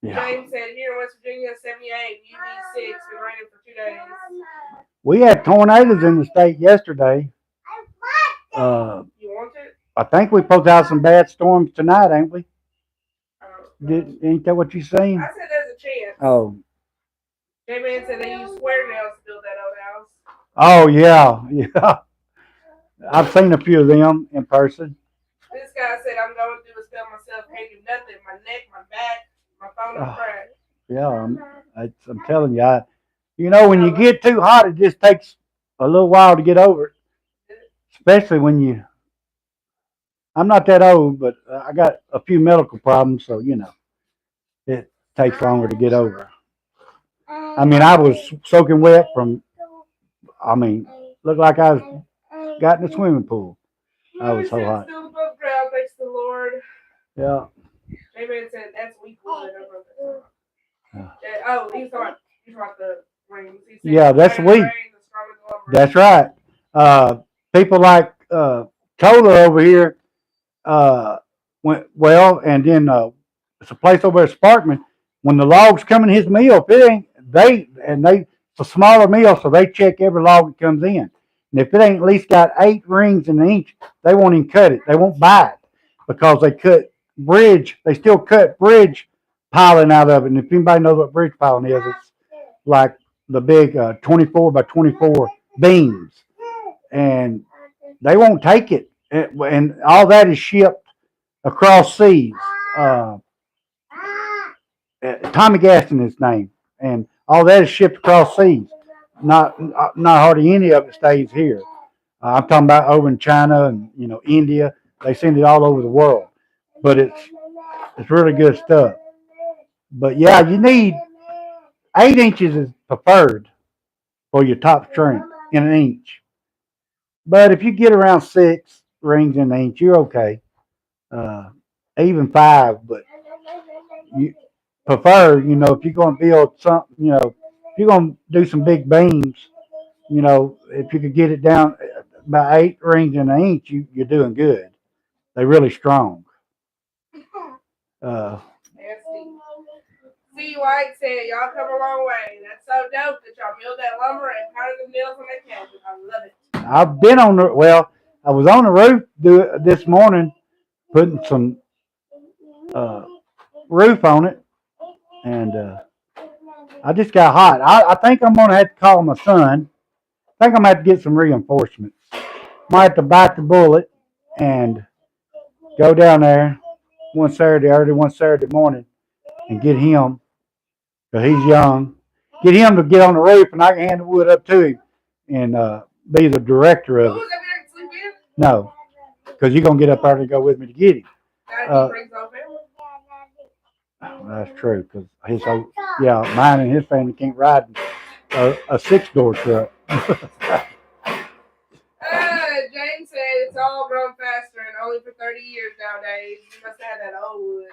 Yeah. James said, here in West Virginia, 78, UV 6, been raining for 2 days. We had tornadoes in the state yesterday. You want it? I think we supposed to have some bad storms tonight, ain't we? Ain't that what you seen? I said there's a chance. Oh. J-Man said they use square nails to build that old house. Oh, yeah. I've seen a few of them in person. This guy said, I'm going through a spell myself, can't do nothing. My neck, my back, my phone is cracked. Yeah, I'm telling you, when you get too hot, it just takes a little while to get over it. Especially when I'm not that old, but I got a few medical problems, so, it takes longer to get over. I mean, I was soaking wet looked like I got in the swimming pool. I was so hot. Still above ground, thanks to the Lord. Yeah. J-Man said, that's weak wood. Oh, he's talking about the rings. Yeah, that's weak. That's right. People like Tola over here went well, and then it's a place over at Sparkman. When the logs come in his mill, it's a smaller mill, so they check every log that comes in. And if it ain't at least got 8 rings in an inch, they won't even cut it. They won't buy it because they still cut bridge piling out of it. And if anybody knows what bridge piling is, it's like the big 24 by 24 beams. And They won't take it, and all that is shipped across seas. Uh, Tommy Gaston is his name, and all that is shipped across seas. Not hardly any of it stays here. I'm talking about over in China and India. They send it all over the world, but it's really good stuff. But yeah, you need 8 inches is preferred for your top string in an inch. But if you get around 6 rings in an inch, you're okay. Uh, Even 5, but you prefer, if you're going to build something, if you're going to do some big beams, if you could get it down about 8 rings in an inch, you're doing good. They're really strong. Uh, See, White said, y'all come a long way. That's so dope that y'all milled that lumber and pounded the nails on that cabin. I love it. I've been I was on the roof this morning putting some uh, roof on it, and I just got hot. I think I'm going to have to call my son. I think I'm going to have to get some reinforcements. Might have to bite the bullet and go down there early one Saturday morning, and get him, because he's young. Get him to get on the roof, and I can hand the wood up to him and be the director of it. Who's ever to sleep in? No, because you're going to get up there to go with me to get him. That's true, because mine and his family can't ride a 6-door truck. James said it's all grown faster and only for 30 years nowadays. You must have had that old wood.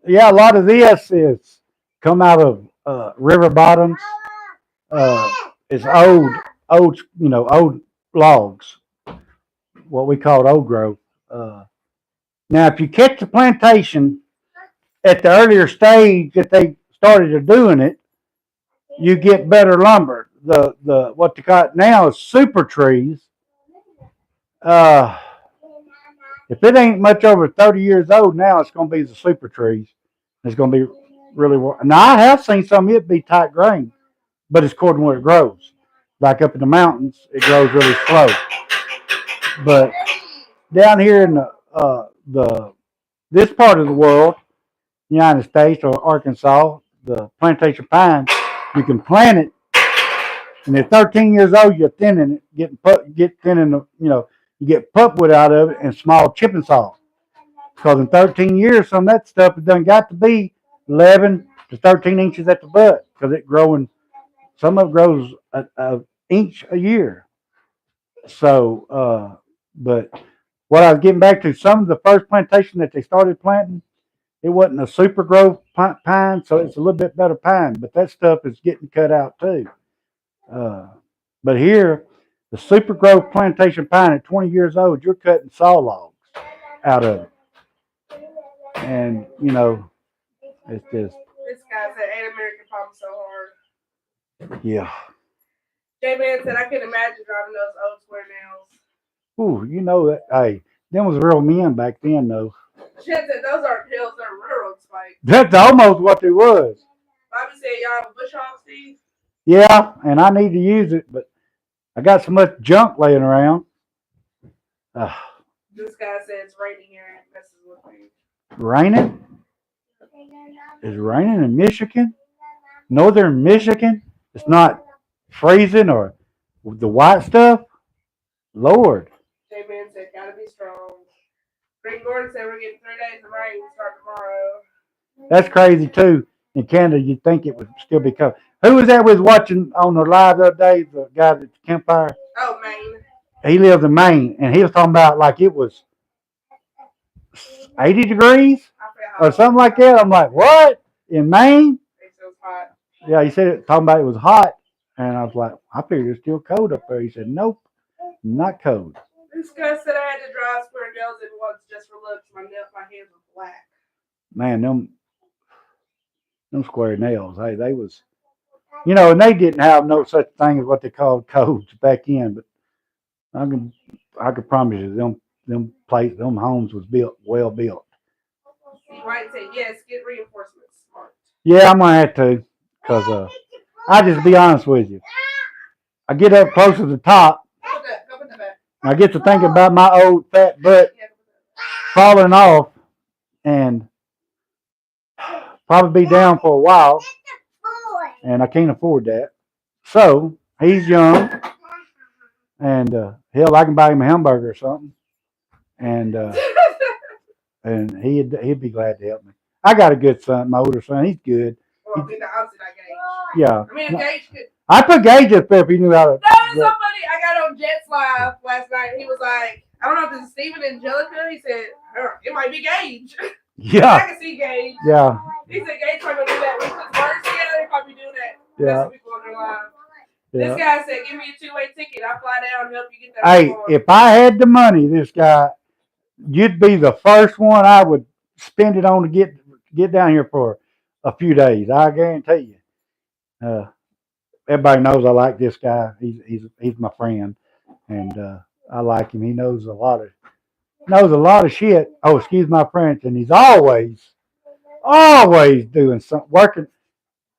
Yeah, a lot of this is come out of river bottoms. It's old logs, what we call old growth. Now, if you catch the plantation at the earlier stage that they started doing it, you get better lumber. The what they call it now is super trees. If it ain't much over 30 years old now, it's going to be the super trees. It's going to be really. Now, I have seen some of it be tight grain, but it's according to where it grows. Like up in the mountains, it grows really slow. But down here in the this part of the world, United States or Arkansas, the plantation pine, you can plant it, and at 13 years old, you're thinning it, get thinning you get pulpwood out of it and small chipping saw. Because in 13 years, some of that stuff has done got to be 11 to 13 inches at the butt, because some of it grows an inch a year. So, but what I was getting back to, some of the first plantation that they started planting, it wasn't a super growth pine, so it's a little bit better pine, but that stuff is getting cut out too. But here, the super growth plantation pine at 20 years old, you're cutting saw logs out of it. And, it's just. This guy said, ain't American Pop so hard. Yeah. J-Man said, I can imagine driving those old square nails. Ooh, that. Hey, them was real men back then, though. Shit said, those aren't hills, they're railroad spikes. That's almost what they was. Bobby said, y'all have a bush hog, Steve? Yeah, and I need to use it, but I got so much junk laying around. This guy said it's raining here and it messes with me. Raining? Is it raining in Michigan? Northern Michigan? It's not freezing or the white stuff? Lord. J-Man said, gotta be strong. Green Gordon said, we're getting 3 days of rain. We start tomorrow. That's crazy, too. In Canada, you'd think it would still be cold. Who was that was watching on the live the other day, the guy at the campfire? Oh, Maine. He lives in Maine, and he was talking about like it was 80 degrees or something like that. I'm like, what? In Maine? It was hot. Yeah, he said talking about it was hot, and I was like, I figured it's still cold up there. He said, nope, not cold. This guy said I had to draw square nails in once just for looks. My hands were black. Man, them square nails, hey, they was, and they didn't have no such thing as what they called codes back then. But I can promise you, them homes was well built. White said yes, get reinforcements. Smart. Yeah, I'm gonna have to, cause I just be honest with you. I get up close to the top, Go put that back. I get to thinking about my old fat butt falling off and probably be down for a while, and I can't afford that. So he's young, and hell, I can buy him a hamburger or something, and and he'd be glad to help me. I got a good son, my older son. He's good. Well, the opposite, I Gage. Yeah. I mean, Gage could. I put Gage up there if he knew how to. That was so funny. I got on Jet's live last night. He was like, I don't know if this is Steven and Angelica. He said, it might be Gage. Yeah. I can see Gage. Yeah. He said Gage probably do that. When he puts words together, he probably do that. Yeah. People on their live. Yeah. This guy said, give me a two-way ticket. I'll fly down and help you get that. Hey, if I had the money, this guy, you'd be the first one I would spend it on to get down here for a few days. I guarantee you. Everybody knows I like this guy. He's my friend, and I like him. He knows a lot of shit. Oh, excuse my French. And he's always doing something, working,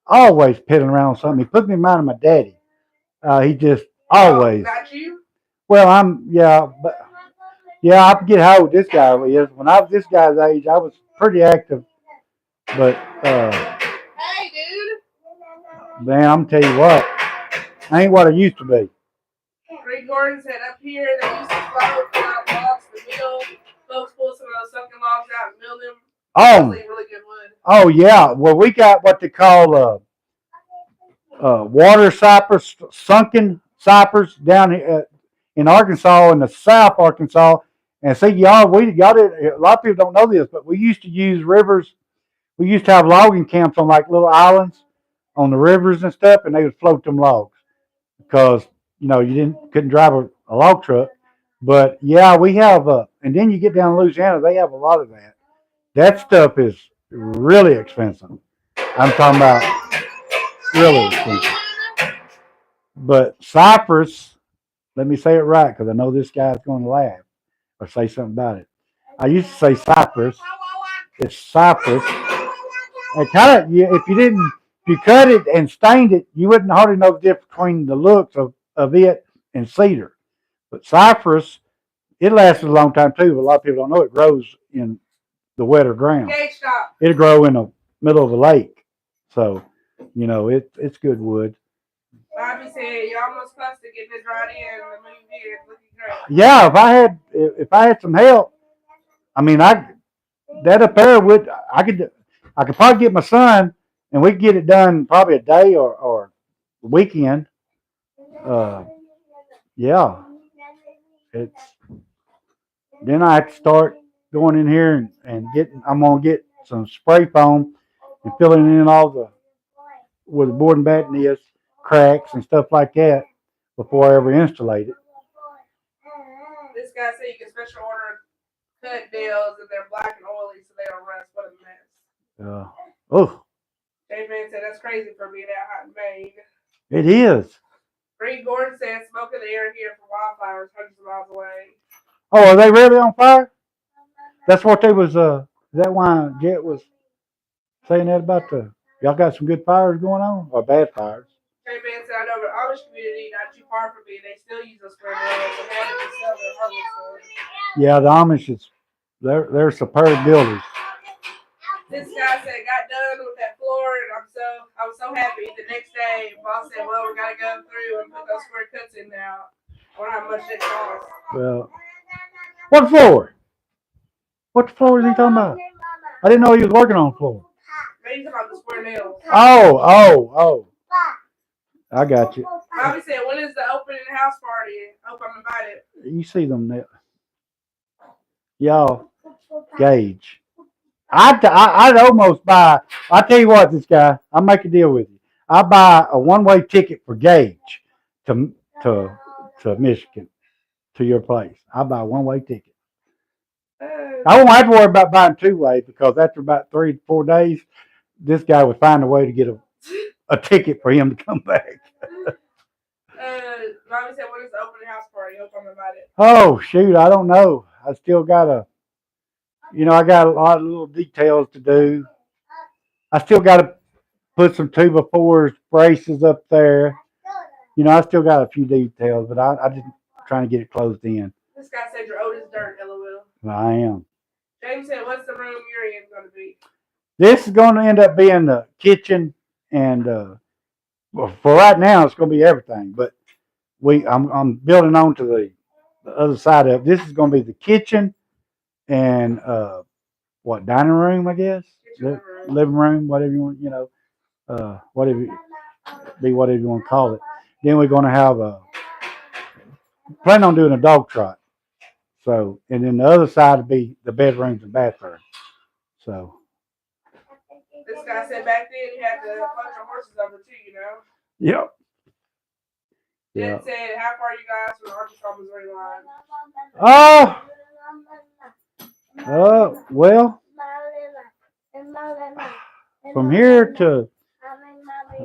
always piddling around with something. He put me in mind of my daddy. He just always. Not you? Well, I forget how old this guy is. When I was this guy's age, I was pretty active, but hey, dude. Man, I'm tell you what, I ain't what I used to be. Greg Gordon said up here they used to float out logs to mill. Folks pull some of those sunken logs out and mill them. Oh, really good wood. Oh yeah. Well, we got what they call water cypress, sunken cypress down here in Arkansas, in the South Arkansas. And see, y'all did, a lot of people don't know this, but we used to use rivers. We used to have logging camps on like little islands on the rivers and stuff, and they would float them logs because you couldn't drive a log truck. But yeah, we have and then you get down to Louisiana, they have a lot of that. That stuff is really expensive. I'm talking about really expensive. But cypress, let me say it right because I know this guy's going to laugh or say something about it. I used to say cypress. It's cypress. It kind of, if you cut it and stained it, you wouldn't hardly know the difference between the looks of it and cedar. But cypress, it lasts a long time too. But a lot of people don't know it grows in the wetter ground. It'll grow in the middle of a lake. So, it's good wood. Bobby said you almost close to getting it dried in the move here. Looking great. Yeah, if I had some help, I mean that up there I could probably get my son and we could get it done probably a day or a weekend. Yeah. Then I have to start going in here and I'm gonna get some spray foam and filling in all where the board and batten is, cracks and stuff like that before I ever installate it. This guy said you can special order cut nails and they're black and oily so they don't rust. What a mess. Oh. J-Man said that's crazy for being out hot in Maine. It is. Greg Gordon said smoke in the air here for wildfires hundreds of miles away. Oh, are they really on fire? That's what they was. Is that why Jet was saying that about y'all got some good fires going on or bad fires? J-Man said I know the Amish community not too far from me. They still use those square nails and have it to sell their hardwood stores. Yeah, the Amish they're superb builders. This guy said got done with that floor and I was so happy. The next day, boss said, well, we gotta go through and put those square cuts in now. I wonder how much it costs. Well, what floor? What floor is he talking about? I didn't know he was working on the floor. Maybe he's talking about the square nails. Oh. I got you. Bobby said, when is the opening house party? Hope I'm invited. You see them there. Y'all, Gage. I'd almost buy. I tell you what, this guy. I'll make a deal with you. I buy a one-way ticket for Gage to Michigan, to your place. I buy a one-way ticket. I won't have to worry about buying two-way because after about 3 to 4 days, this guy would find a way to get a ticket for him to come back. Bobby said, when is the opening house party? Hope I'm invited. Oh shoot, I don't know. I still got I got a lot of little details to do. I still got to put some 2x4 braces up there. I still got a few details, but I just trying to get it closed in. This guy said you're old as dirt, LOL. I am. James said, what's the room you're in going to be? This is going to end up being the kitchen, and well, for right now, it's going to be everything. But I'm building on to the other side of it. This is going to be the kitchen and what, dining room, I guess, living room, whatever you want, whatever whatever you want to call it. Then we're going to have plan on doing a dog trot. So, and then the other side would be the bedrooms and bathrooms. So. This guy said back then you had to punch your horses over too, you know? Yep. Jen said, how far are you guys from the Arkansas Missouri line? Well, from here to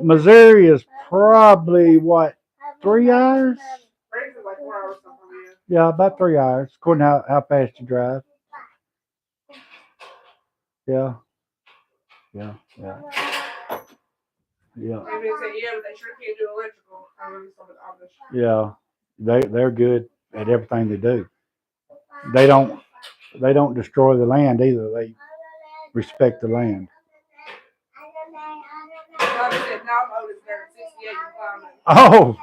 Missouri is probably what, 3 hours? Like 4 hours something. Yeah, about 3 hours, according to how fast you drive. Yeah. Maybe they say, yeah, but they sure can't do electrical. Yeah, they're good at everything they do. They don't destroy the land either. They respect the land. Oh.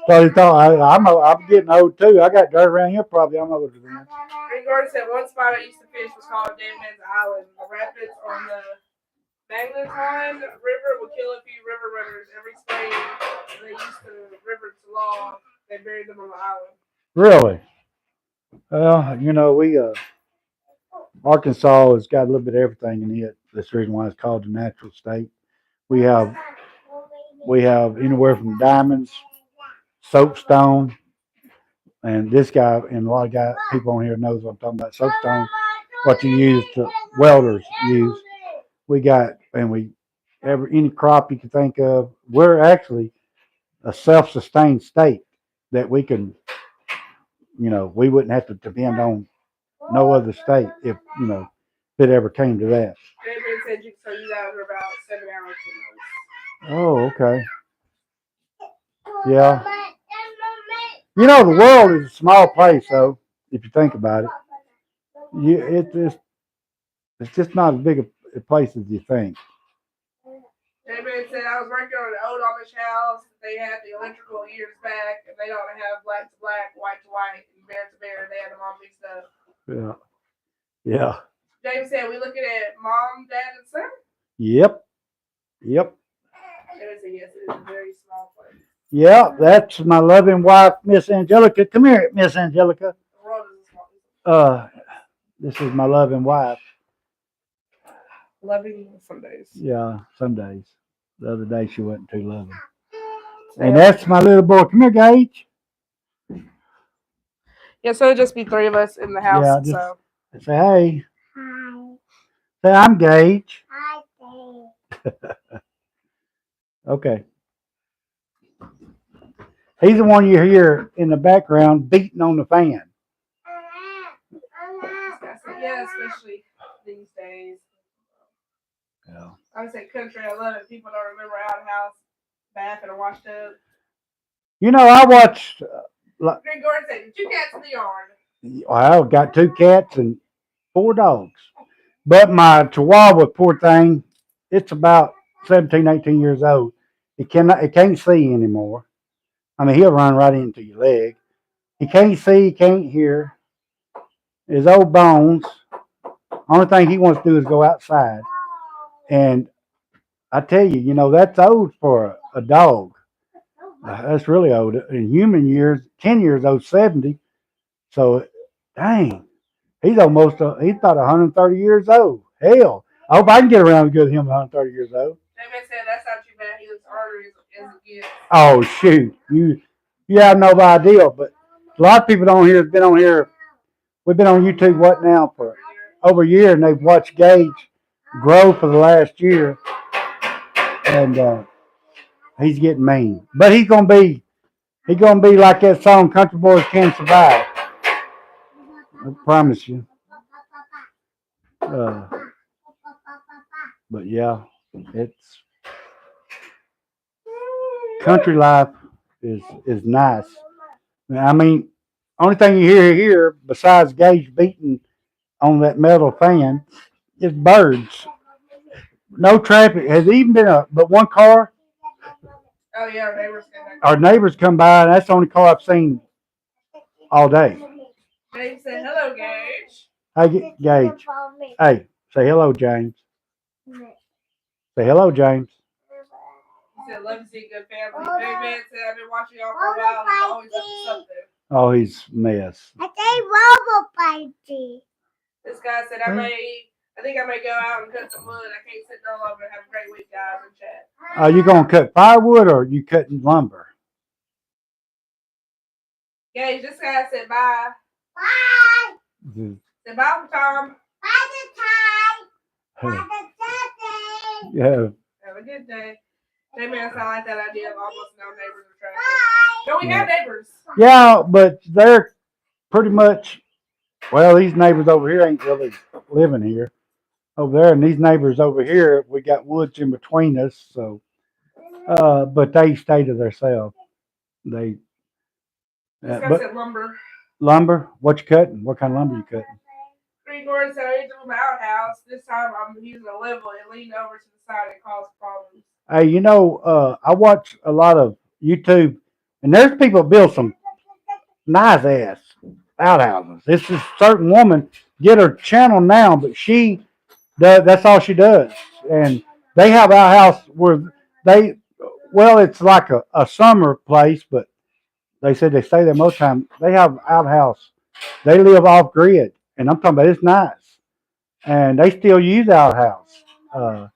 So he thought I'm getting old too. I got dirt around here. Probably I'm older than that. Gordon said one spot I used to fish was called Dead Man's Island. The rapids on the Magnetine River will kill a few river runners every spring. They used the river to law. They buried them on the island. Really? Well, we Arkansas has got a little bit of everything in it. That's the reason why it's called the natural state. We have anywhere from diamonds, soapstone, and this guy and a lot of people on here knows what I'm talking about. Soapstone, what you use to welders use. We got any crop you can think of. We're actually a self-sustained state that we can, we wouldn't have to depend on no other state if it ever came to that. David said you guys are about 7 hours. Oh, okay. Yeah. The world is a small place, though, if you think about it. It's just not as big a place as you think. David said, I was working on an old Amish house. They had the electrical years back, and they don't have black to black, white to white, and bear to bear. They had them all mixed up. Yeah. James said, we looking at mom, dad, and son? Yep. David said, yes, it is a very small place. Yeah, that's my loving wife, Miss Angelica. Come here, Miss Angelica. The world is small. This is my loving wife. Loving some days. Yeah, some days. The other day she wasn't too loving. And that's my little boy. Come here, Gage. Yeah, so it'd just be 3 of us in the house. Yeah, just say hey. Hi. Say I'm Gage. Hi, Gage. Okay. He's the one you hear in the background beating on the fan. Yeah, especially these days. Yeah. I would say country, I love it. People don't remember outhouse, bath, and a washtub. I watched. Gordon said 2 cats in the yard. I got 2 cats and 4 dogs. But my Chihuahua, poor thing, it's about 17, 18 years old. It can't see anymore. I mean, he'll run right into your leg. He can't see, he can't hear. His old bones. Only thing he wants to do is go outside. And I tell you, that's old for a dog. That's really old. In human years, 10 years old, 70. So, dang, he's about 130 years old. Hell, I hope I can get around and get him 130 years old. David said that's not too bad. He looks arteries as a kid. Oh, shoot. You have no idea, but a lot of people on here have been on here. We've been on YouTube, what now, for over a year, and they've watched Gage grow for the last year. And he's getting mean. But he's gonna be like that song Country Boys Can Survive. I promise you. But yeah, it's country life is nice. I mean, only thing you hear here, besides Gage beating on that metal fan, is birds. No traffic. Has even been but one car. Oh yeah, our neighbors came back. Our neighbors come by, and that's the only car I've seen all day. James said, "Hello, Gage." Hey, Gage. Hey, say hello, James. Say hello, James. He said, "Love to see good family." J-Man said, "I've been watching y'all for a while. It's always up to something." Oh, he's a mess. This guy said, I think I may go out and cut some wood. I can't sit no longer. Have a great week, guys, and chat." Are you gonna cut firewood or are you cutting lumber? Gage, this guy said, "Bye." Mhm. Said, "Bye, Tom." Yeah. Have a good day. J-Man said, "I like that idea of almost no neighbors or traffic." No, we have neighbors. Yeah, but they're pretty much. Well, these neighbors over here ain't really living here over there, and these neighbors over here, we got woods in between us, so. But they stay to themselves. They This guy but said lumber. lumber. What you cutting? What kind of lumber you cutting? Three Gordon said, "I need to move my outhouse. This time I'm using a level and lean over to the side and cause problems." Hey, I watch a lot of YouTube, and there's people build some nice ass outhouses. This is a certain woman get her channel now, but she does. That's all she does, and they have outhouse where they. Well, it's like a summer place, but they said they stay there most time. They have outhouse. They live off grid, and I'm talking about it's nice, and they still use outhouse. Uh,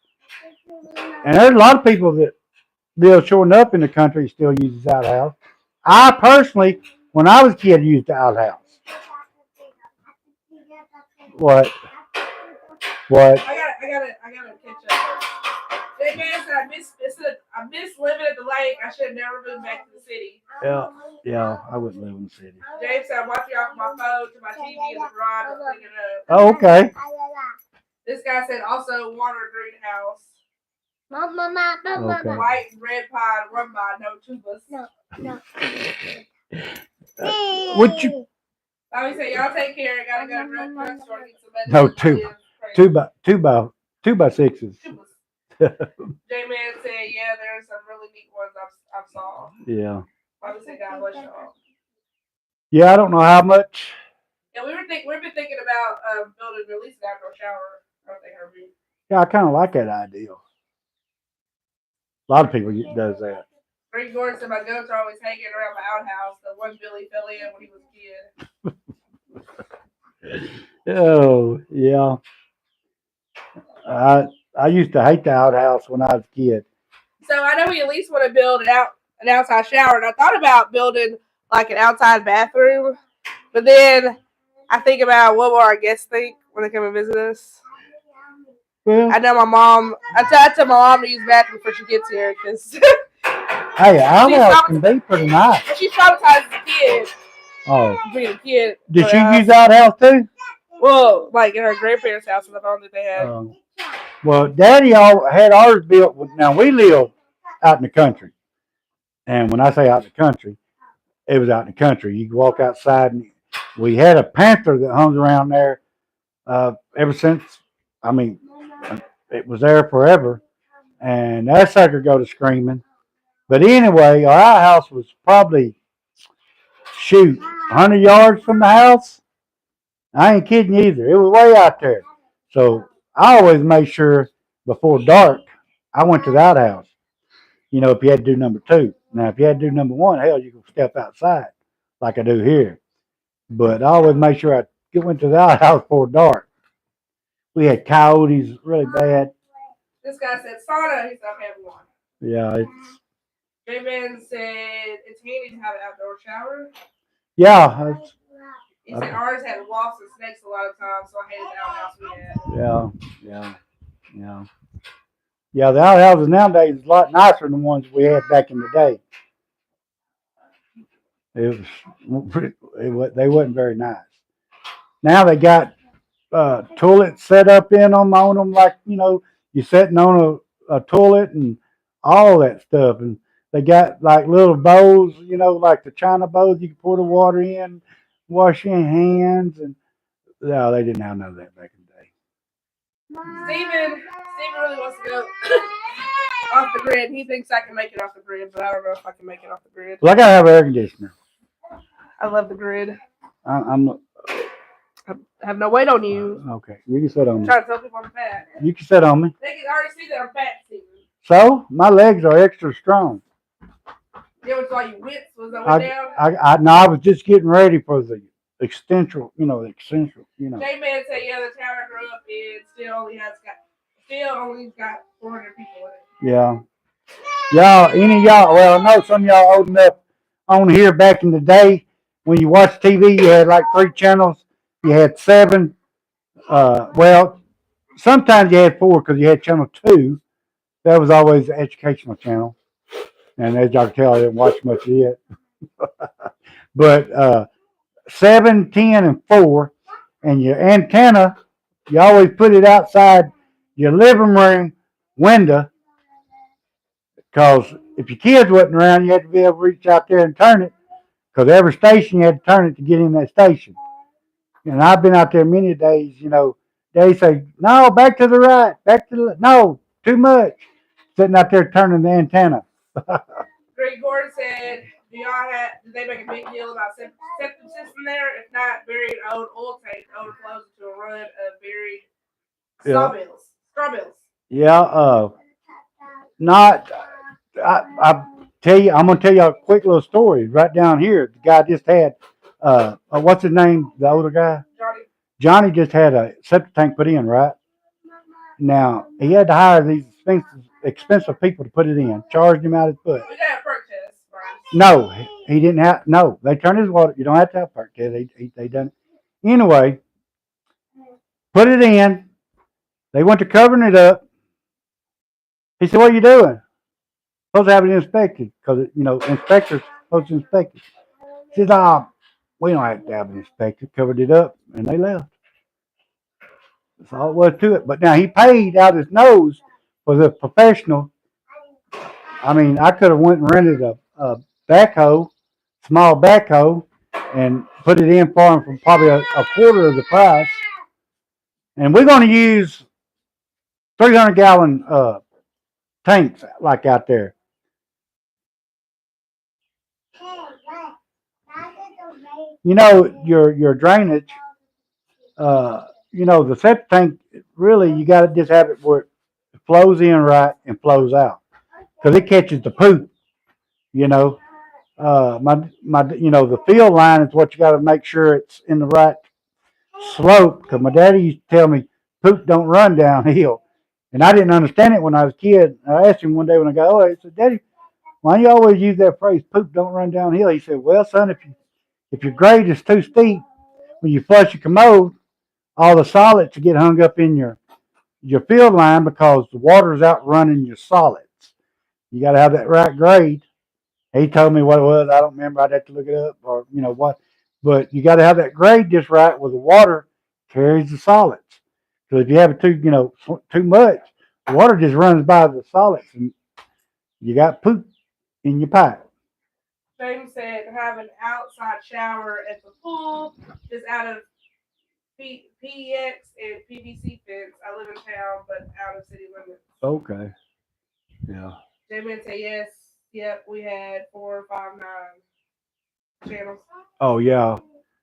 and there's a lot of people that live showing up in the country still uses outhouse. I personally, when I was a kid, used the outhouse. What? What? I gotta catch up. That man said, I miss living at the lake. I should have never moved back to the city." Yeah, I wouldn't live in the city. James said, "I'm watching off my phone to my TV in the garage and cleaning up." Oh, okay. This guy said, "Also water greenhouse. Okay. White and red pine, run by, no tubas." Would you? Bobby said, "Y'all take care. I gotta go to the drugstore and get some medicine." No, two by sixes. J-Man said, "Yeah, there's some really neat ones I've saw." Yeah. Bobby said, "God bless y'all." Yeah, I don't know how much. And we've been thinking about building at least an outdoor shower. I don't think Herbie. Yeah, I kind of like that idea. A lot of people does that. Greg Gordon said, "My goats are always hanging around my outhouse. The one Billy fell in when he was a kid." Oh yeah. I used to hate the outhouse when I was a kid. So I know we at least want to build an outside shower, and I thought about building like an outside bathroom, but then I think about what will our guests think when they come and visit us. Well, I know my mom. I tell my mom to use the bathroom before she gets here because hey, outhouse can be pretty nice. she's traumatized as a kid. Oh, Being a kid. did she use outhouse too? Well, like in her grandparents' house, and the phone that they had. Well, Daddy had ours built. Now we live out in the country, and when I say out in the country, it was out in the country. You could walk outside, and we had a panther that hung around there ever since. I mean, it was there forever, and that sucker go to screaming. But anyway, our house was probably 100 yards from the house. I ain't kidding you either. It was way out there. So I always made sure before dark I went to the outhouse. You know, if you had to do number two. Now, if you had to do number one, hell, you can step outside like I do here. But I always made sure I went to the outhouse before dark. We had coyotes really bad. This guy said sauna. He's not having one. Yeah, J-Man said it's handy to have an outdoor shower. Yeah. He said ours had wasps and snakes a lot of times, so I hated the outhouse we had. Yeah, the outhouses nowadays is a lot nicer than the ones we had back in the day. They wasn't very nice. Now they got toilets set up on them like you're sitting on a toilet and all that stuff, and they got like little bowls, like the china bowls you can pour the water in. wash your hands, and no, they didn't have none of that back in the day. Steven really wants to go off the grid. He thinks I can make it off the grid, but I don't know if I can make it off the grid. Well, I gotta have an air conditioner. I love the grid. I'm I have no weight on you. okay. You can sit on I'm me. trying to tell people I'm fat. You can sit on me. They can already see that I'm fat, Steven. So my legs are extra strong. Yeah, which why you whipped was I went down. No, I was just getting ready for the extension. J-Man said, yeah, the town I grew up in still only got 400 people in it. Yeah. Any of y'all, well, I know some of y'all old enough on here back in the day when you watched TV, you had like 3 channels. You had 7. Well, sometimes you had 4 because you had channel 2. That was always the educational channel. And as y'all can tell, I didn't watch much of it. But 7, 10, and 4. And your antenna, you always put it outside your living room window, because if your kids wasn't around, you had to be able to reach out there and turn it, because every station you had to turn it to get in that station. And I've been out there many days, they say, no, back to the right, no, too much. Sitting out there turning the antenna. Greg Gordon said, did they make a big deal about septic system there? If not, buried old oil tank overflows into a run of buried straw bills. Yeah, not, I'm going to tell you a quick little story right down here. The guy just had, what's his name, the older guy? Johnny just had a septic tank put in, right? Now, he had to hire these expensive people to put it in, charged him out his butt. We got a perk test, Brian. No, he didn't have, no, they turned his water, you don't have to have a perk test, they done it. Anyway, put it in, they went to covering it up. He said, what are you doing? Supposed to have it inspected, because, inspectors supposed to inspect it. He said, we don't have to have it inspected, covered it up, and they left. That's all it was to it. But now he paid out his nose for the professional. I mean, I could have went and rented a backhoe, small backhoe, and put it in for him for probably a quarter of the price. And we're going to use 300-gallon tanks like out there. Your drainage, the septic tank, really, you got to just have it where it flows in right and flows out, because it catches the poop. The field line is what you got to make sure it's in the right slope. Because my daddy used to tell me poop don't run downhill, and I didn't understand it when I was a kid. I asked him one day when I got older. I said, "Daddy, why do you always use that phrase, poop don't run downhill?" He said, "Well, son, if your grade is too steep, when you flush your commode, all the solids get hung up in your field line because the water's outrunning your solids. You got to have that right grade." He told me what it was. I don't remember. I'd have to look it up, or what. But you got to have that grade just right, where the water carries the solids. Because if you have it too much, the water just runs by the solids, and you got poop in your pipe. James said have an outside shower at the pool, just out of PEX and PVC fence. I live in town, but out of city limits. Okay. Yeah. J-Man said yes. Yep, we had 4, 5, 9 channels. Oh yeah,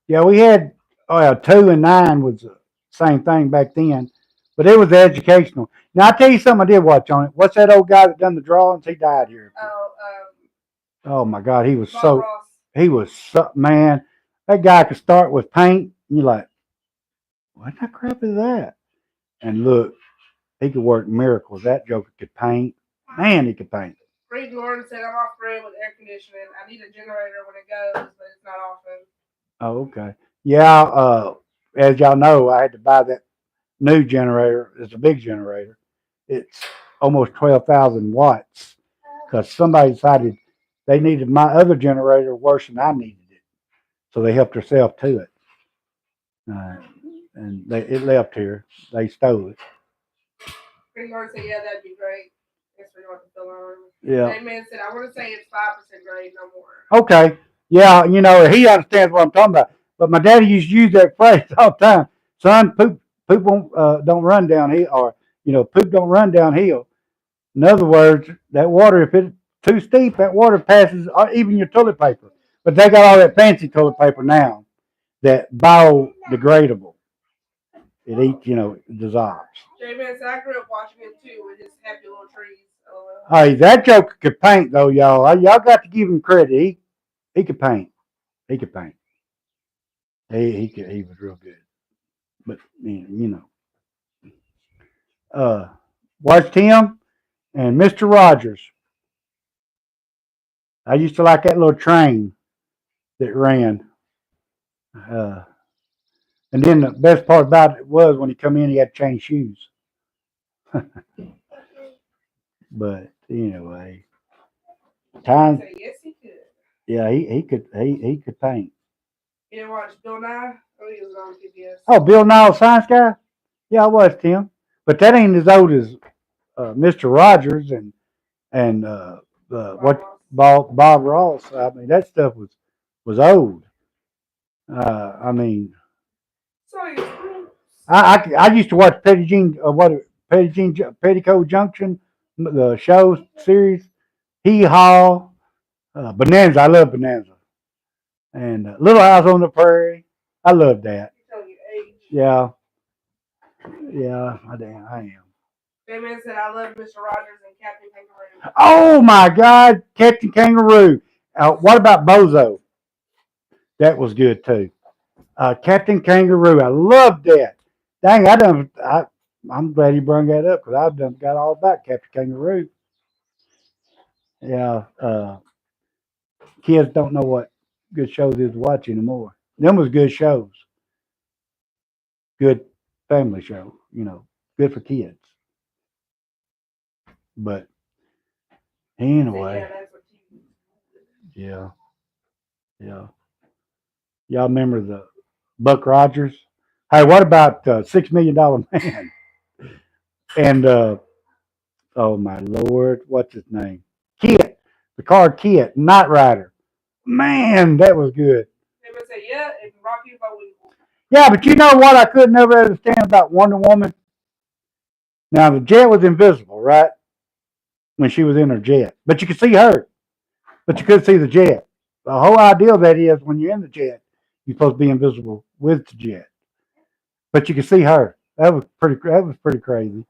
yeah. We had 2 and 9 was the same thing back then, but it was educational. Now I tell you something I did watch on it. What's that old guy that done the drawings? He died here. Oh my God, he was Bob Ross. Man. That guy could start with paint. And you're like, what the crap is that? And look, he could work miracles. That joker could paint. Man, he could paint. Reed Gordon said, I'm off grid with air conditioning. I need a generator when it goes, but it's not often. Oh, okay. Yeah, as y'all know, I had to buy that new generator. It's a big generator. It's almost 12,000 watts, because somebody decided they needed my other generator worse than I needed it. So they helped themselves to it. And it left here. They stole it. Reed Gordon said, yeah, that'd be great. Yeah. Amen said, I want to say it's 5% grade, no more. Okay. Yeah, he understands what I'm talking about. But my daddy used to use that phrase all the time. Son, poop don't run downhill, or poop don't run downhill. In other words, that water, if it's too steep, that water passes even your toilet paper. But they got all that fancy toilet paper now that biodegradable. It eats, dissolves. J-Man said I grew up watching it too with his happy little trees. Hey, that joker could paint though, y'all. Y'all got to give him credit. He could paint. He could paint. He was real good. But uh, watched him and Mr. Rogers. I used to like that little train that ran. Uh, and then the best part about it was when he come in, he had to change shoes. But anyway, time. Yes, he could. Yeah, he could paint. You didn't watch Bill Nye? Oh, he was on PBS. Oh, Bill Nye, Science Guy. Yeah, I watched him. But that ain't as old as Mr. Rogers and Bob Ross. I mean, that stuff was old. I mean, I used to watch Petticoat Junction, the show series, Hee Haw, Bonanza. I love Bonanza, and Little House on the Prairie. I love that. Yeah, yeah, I am. J-Man said I love Mr. Rogers and Captain Kangaroo. Oh my God, Captain Kangaroo. What about Bozo? That was good too. Captain Kangaroo. I loved that. Dang, I'm glad you brought that up because I've done got all about Captain Kangaroo. Yeah, kids don't know what good shows is to watch anymore. Them was good shows, good family show. Good for kids. But anyway, yeah, yeah. Y'all remember the Buck Rogers? Hey, what about $6 Million Man? And oh my Lord, what's his name? Kit, the car Kit, Knight Rider. Man, that was good. They would say, yeah, and Rocky Bullwinkle. Yeah, but you know what I could never understand about Wonder Woman? Now the jet was invisible, right? When she was in her jet, but you could see her, but you couldn't see the jet. The whole idea of that is when you're in the jet, you're supposed to be invisible with the jet, but you could see her. That was pretty crazy.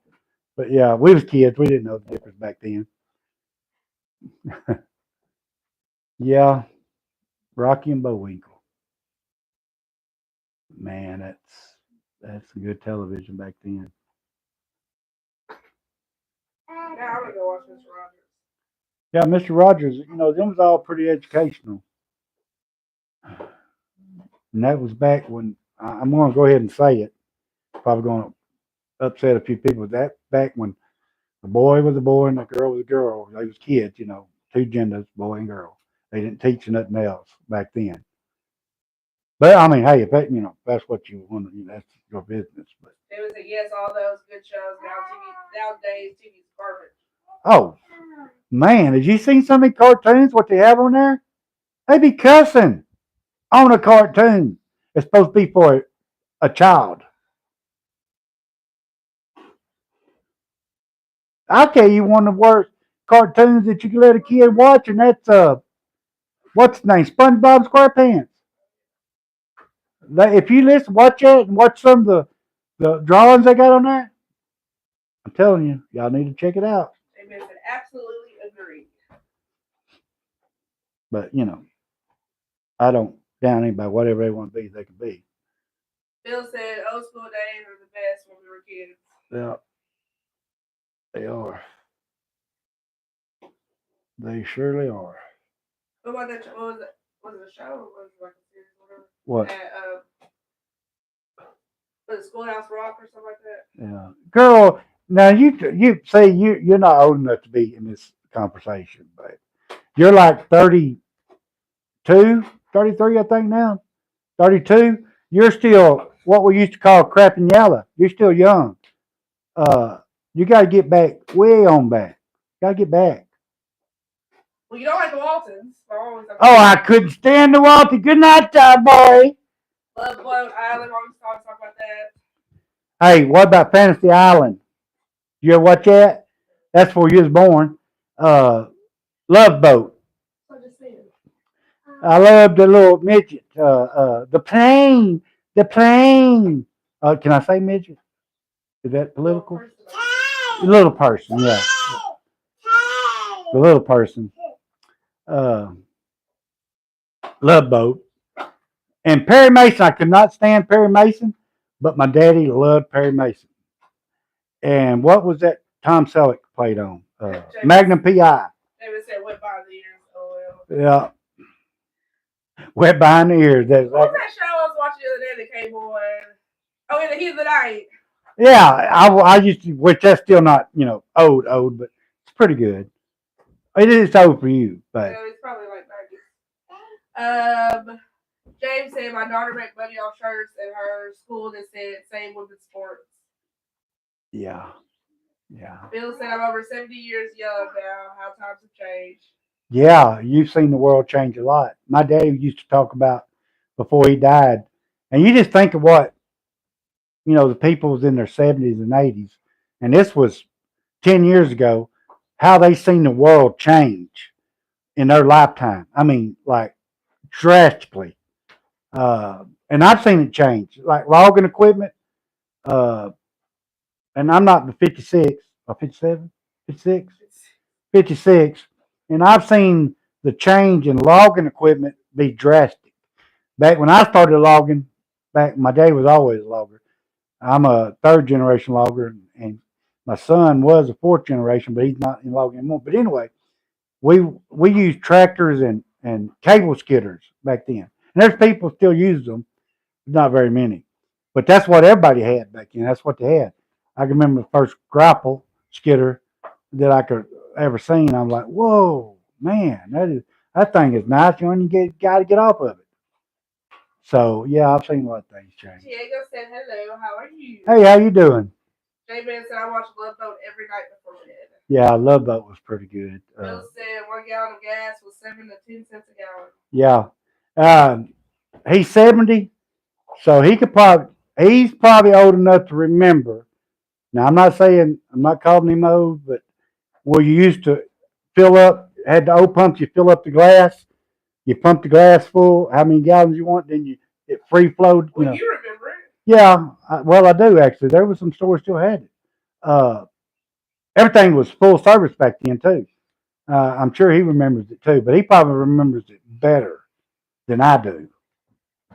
But yeah, we was kids. We didn't know the difference back then. Yeah, Rocky and Bullwinkle. Man, that's some good television back then. Now I'm gonna go watch Mr. Rogers. Yeah, Mr. Rogers. Them was all pretty educational, and that was back when I'm going to go ahead and say it. Probably going to upset a few people. That back when the boy was a boy and the girl was a girl. They was kids. Two genders, boy and girl. They didn't teach you nothing else back then. But I mean, hey, if that's what you want, that's your business. But they would say yes, all those good shows. Nowadays, TV's garbage. Oh man, have you seen some of the cartoons? What they have on there? They be cussing on a cartoon. It's supposed to be for a child. I'll tell you one of the worst cartoons that you can let a kid watch, and that's what's the name? SpongeBob SquarePants. If you watch it and watch some of the drawings they got on there, I'm telling you, y'all need to check it out. Amen. Absolutely agree. But I don't down anybody. Whatever they want to be, they can be. Bill said old school days are the best when we were kids. Yeah, they are. They surely are. What about that? What was it? Was it a show or was it like a series or whatever? What? Was it Schoolhouse Rock or something like that? Yeah, girl. Now you say you're not old enough to be in this conversation, but you're like 32, 33, I think now. 32. You're still what we used to call crap and yalla. You're still young. You got to get back, way on back. Got to get back. Well, you don't like the Waltons. Oh, I couldn't stand the Walton. Good night, boy. Love Boat Island. Always talk about that. Hey, what about Fantasy Island? You ever watch that? That's where you was born. Love Boat. So I just said. I love the little midget. The plane. The plane. Can I say midget? Is that political? The little person, yeah. The little person. Uh, Love Boat. And Perry Mason, I could not stand Perry Mason, but my daddy loved Perry Mason. And what was that Tom Selleck played on? Magnum P.I. David said wet behind the ears. Oh well. Yeah. Wet behind the ears. That's what was that show I was watching the other day that came on? Oh, in the heat of the night. Yeah, I used to, which that's still not, old, but it's pretty good. It is old for you, but. Yeah, it's probably like 90s. James said my daughter made money off shirts at her school that said same women's sports. Yeah. Yeah. Bill said I'm over 70 years young now. How times have changed. Yeah, you've seen the world change a lot. My daddy used to talk about before he died, and you just think of what, the people was in their 70s and 80s, and this was 10 years ago, how they seen the world change in their lifetime. I mean, like drastically. And I've seen it change, like logging equipment. Uh, and I'm not the 56 or 57, 56, 56. And I've seen the change in logging equipment be drastic. Back when I started logging, my dad was always a logger. I'm a third generation logger, and my son was a fourth generation, but he's not in logging anymore. But anyway, we used tractors and cable skidders back then. And there's people still use them, not very many. But that's what everybody had back then. That's what they had. I can remember the first grapple skidder that I could ever seen. I'm like, whoa, man, that thing is nice. You only got to get off of it. So yeah, I've seen a lot of things change. Diego said hello. How are you? Hey, how you doing? J-Man said I watch Love Boat every night before bed. Yeah, Love Boat was pretty good. Bill said 1 gallon of gas was 7 to 10 cents a gallon. Yeah. He's 70, so he's probably old enough to remember. Now, I'm not calling him old, but where you used to had the old pumps, you fill up the glass, you pump the glass full, how many gallons you want, then it free flowed. Well, you remember it. Yeah, I do actually. There was some stores still had it. Everything was full service back then too. I'm sure he remembers it too, but he probably remembers it better than I do.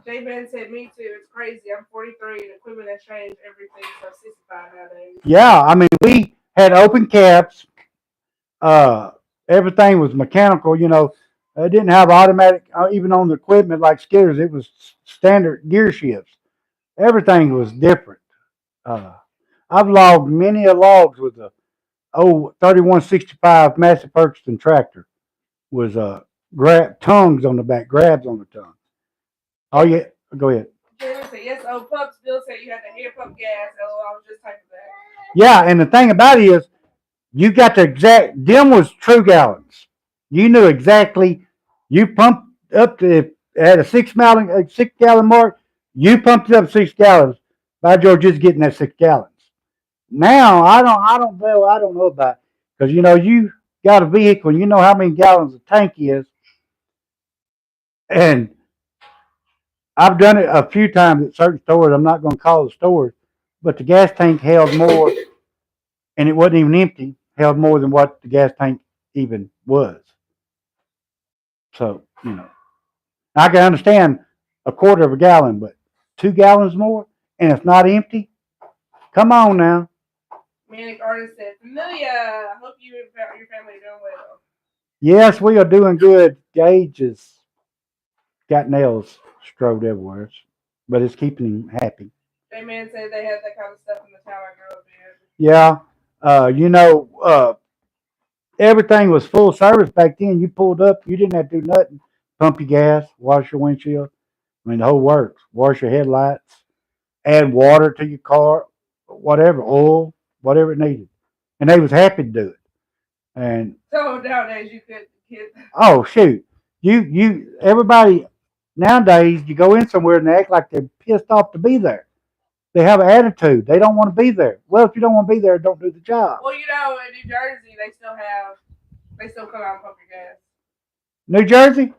J-Man said, me too. It's crazy. I'm 43 and equipment has changed everything for 65 nowadays. Yeah, I mean, we had open caps. Everything was mechanical, It didn't have automatic, even on the equipment like skidders, it was standard gear shifts. Everything was different. I've logged many a logs with the old 3165 Massey Ferguson tractor was tongues on the back, grabs on the tongue. Oh yeah, go ahead. Jerry said, yes, old pups. Bill said you had to hand pump gas. I was just typing that. Yeah, and the thing about it is, you got the exact. Them was true gallons. You knew exactly. You pumped up to at a 6 gallon mark. You pumped it up 6 gallons. By George, just getting that 6 gallons. Now I don't know about, because you got a vehicle and you know how many gallons the tank is, and I've done it a few times at certain stores. I'm not going to call the stores, but the gas tank held more, and it wasn't even empty. Held more than what the gas tank even was. So I can understand a quarter of a gallon, but 2 gallons more, and it's not empty. Come on now. Manic Artist said, Familia, I hope you and your family are doing well. Yes, we are doing good. Gage has got nails strode everywhere, but it's keeping him happy. J-Man said they had that kind of stuff in the town I grew up Yeah. in. Everything was full service back then. You pulled up, you didn't have to do nothing. Pump your gas, wash your windshield. I mean, the whole works. Wash your headlights, add water to your car, whatever, oil, whatever it needed. And they was happy to do it. And so nowadays you could get. Oh shoot, everybody. Nowadays, you go in somewhere and they act like they're pissed off to be there. They have an attitude. They don't want to be there. Well, if you don't want to be there, don't do the job. Well, you know, in New Jersey, they still come out and pump your gas. New Jersey?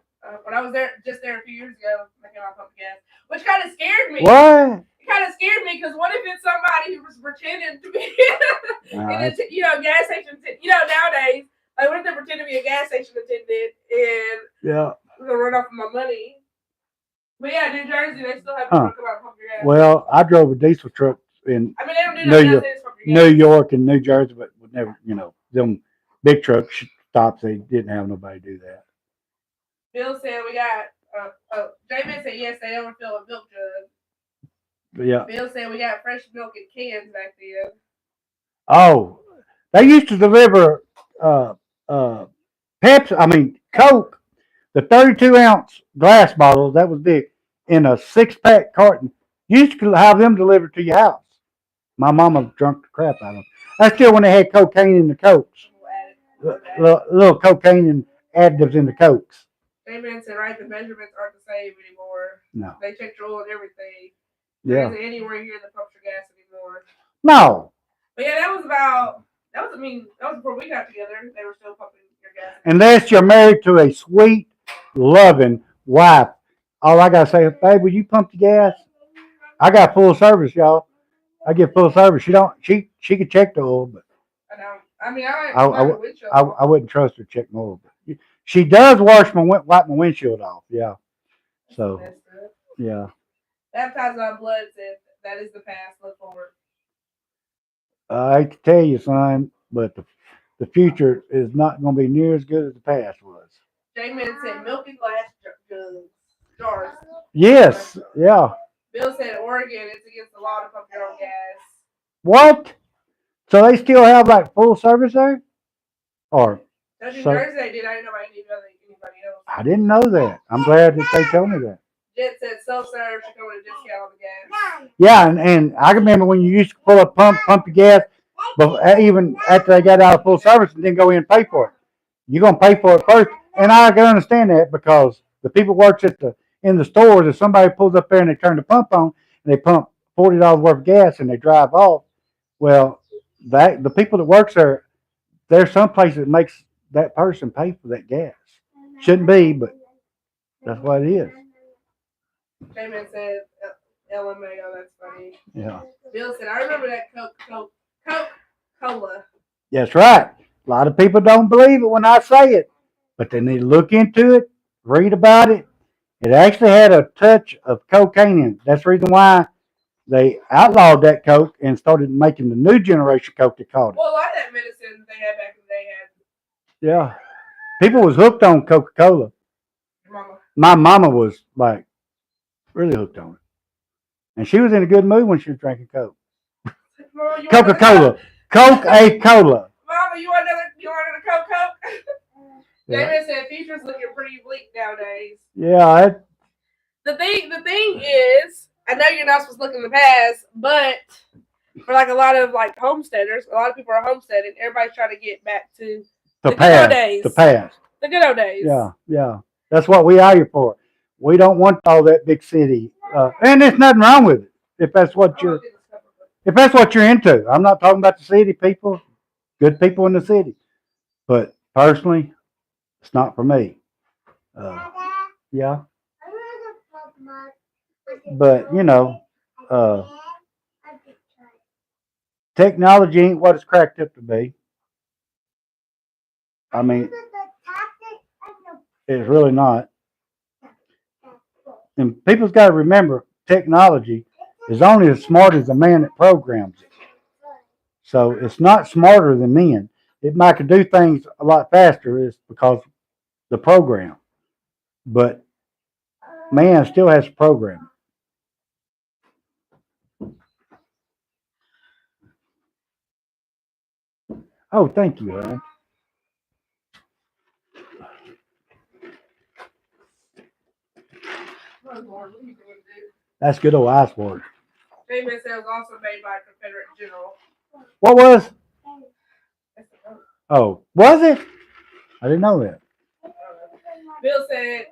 When I was just there a few years ago, they came out and pumped gas, which kind of scared me. What? It kind of scared me because what if it's somebody who was pretending to be, gas station, nowadays, like what if they pretend to be a gas station attendant and we're gonna run off with my money? But yeah, New Jersey, they still have people come out and pump your gas. Well, I drove a diesel truck in they don't do New York and New Jersey, but would never, them big truck stops, they didn't have nobody do that. Bill said we got, J-Man said yes, they overfill a milk jug. Yeah. Bill said we got fresh milk in cans back then. Oh, they used to deliver Coke, the 32-ounce glass bottles, that was big, in a 6-pack carton. You used to have them delivered to your house. My mama drunk the crap out of them. That's still when they had cocaine in the Cokes. Little cocaine and additives in the Cokes. Amen said, right, the measurements aren't the same anymore. No. They check your oil and everything. Yeah. There isn't anywhere here that pumps your gas anymore. No. But yeah, that was before we got together. They were still pumping your gas. Unless you're married to a sweet, loving wife. All I gotta say is, babe, will you pump the gas? I got full service, y'all. I get full service. She could check the oil, but I wouldn't trust her to check my oil. But she does wipe my windshield off. Yeah. So yeah. Baptized by blood said that is the past. Look forward. I hate to tell you, son, but the future is not going to be near as good as the past was. J-Man said milk and glass jars. Yes. Yeah. Bill said Oregon, it's against the law to pump your own gas. What? So they still have like full service there? Or New Jersey they did. I didn't know about anybody else. I didn't know that. I'm glad that they told me that. Jet said self-serve should come with a discount on the gas. Yeah, and I remember when you used to pull up pump your gas, but even after they got out of full service and then go in and pay for it. You're gonna pay for it first. And I can understand that because the people works in the stores, if somebody pulls up there and they turn the pump on and they pump $40 worth of gas and they drive off, well, the people that works there's some place that makes that person pay for that gas. Shouldn't be, but that's what it is. J-Man said LMAO, that's funny. Yeah. Bill said, I remember that Coca-Cola. That's right. A lot of people don't believe it when I say it, but they need to look into it, read about it. It actually had a touch of cocaine in it. That's the reason why they outlawed that Coke and started making the new generation Coke, they called it. Well, a lot of that medicine they had back in the day had. Yeah. People was hooked on Coca-Cola. My mama was like really hooked on it. And she was in a good mood when she was drinking Coke. Coca-Cola. Coca-Cola. Mama, you want another Coke? David said future's looking pretty bleak nowadays. Yeah. The thing is, I know you're not supposed to look in the past, but for like a lot of like homesteaders, a lot of people are homesteading. Everybody's trying to get back to the good old days. The past. The good old days. Yeah. That's what we are here for. We don't want all that big city, and there's nothing wrong with it if that's what you're into. I'm not talking about the city people, good people in the city, but personally, it's not for me. Yeah. But technology ain't what it's cracked up to be. I mean, it's really not. And people's got to remember, technology is only as smart as the man that programs it. So it's not smarter than men. It might could do things a lot faster is because the program. But man still has to program it. Oh, thank you, Aaron. That's good old ice water. J-Man said it was also made by a Confederate general. What was? Oh, was it? I didn't know that. Bill said,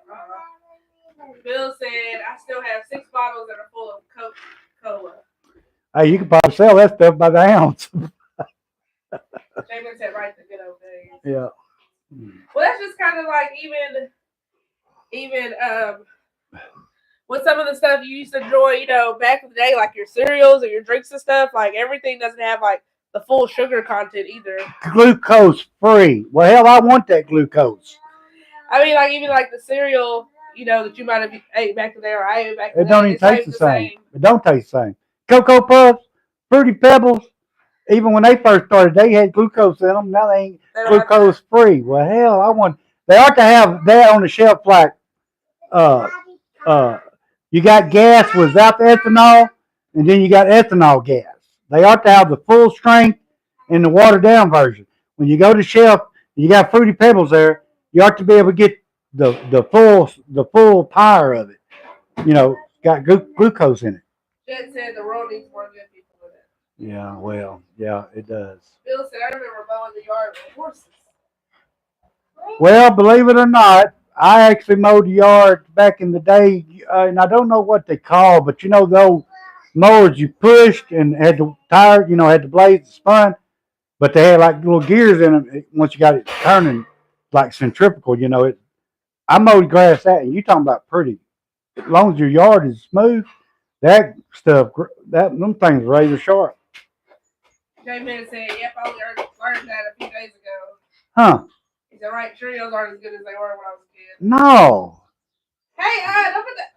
Bill said I still have 6 bottles that are full of Coca-Cola. Hey, you could probably sell that stuff by the ounce. Jamin said right the good old days. Yeah. Well, that's just kind of like even with some of the stuff you used to enjoy, you know, back in the day, like your cereals or your drinks and stuff. Like everything doesn't have like the full sugar content either. Glucose free. Well, hell, I want that glucose. I mean, like even like the cereal, you know, that you might have ate back in the day or I ate back in the It day. don't even It taste tastes the the same. same. It don't taste the same. Cocoa Puffs, Fruity Pebbles, even when they first started, they had glucose in them. Now they ain't They don't have glucose free. Well, hell, I want. They ought to have that on the shelf like, uh, you got gas without the ethanol, and then you got ethanol gas. They ought to have the full strength and the watered down version. When you go to the shelf, you got Fruity Pebbles there. You ought to be able to get the full power of it. You know, got glucose in it. Jet said the world needs more good people with it. Yeah, well, yeah, it does. Bill said I remember mowing the yard with horses. Well, believe it or not, I actually mowed the yard back in the day, and I don't know what they call, but you know those mowers you pushed and had the tire, you know, had the blades spun, but they had like little gears in them. Once you got it turning, like centrifugal, you know it. I mowed grass that, and you talking about pretty. As long as your yard is smooth, that stuff, them things razor sharp. J-Man said, yep, I learned that a few days ago. Huh? He said, right, Cheerios aren't as good as they were when I was a kid. No. Hey, don't put that.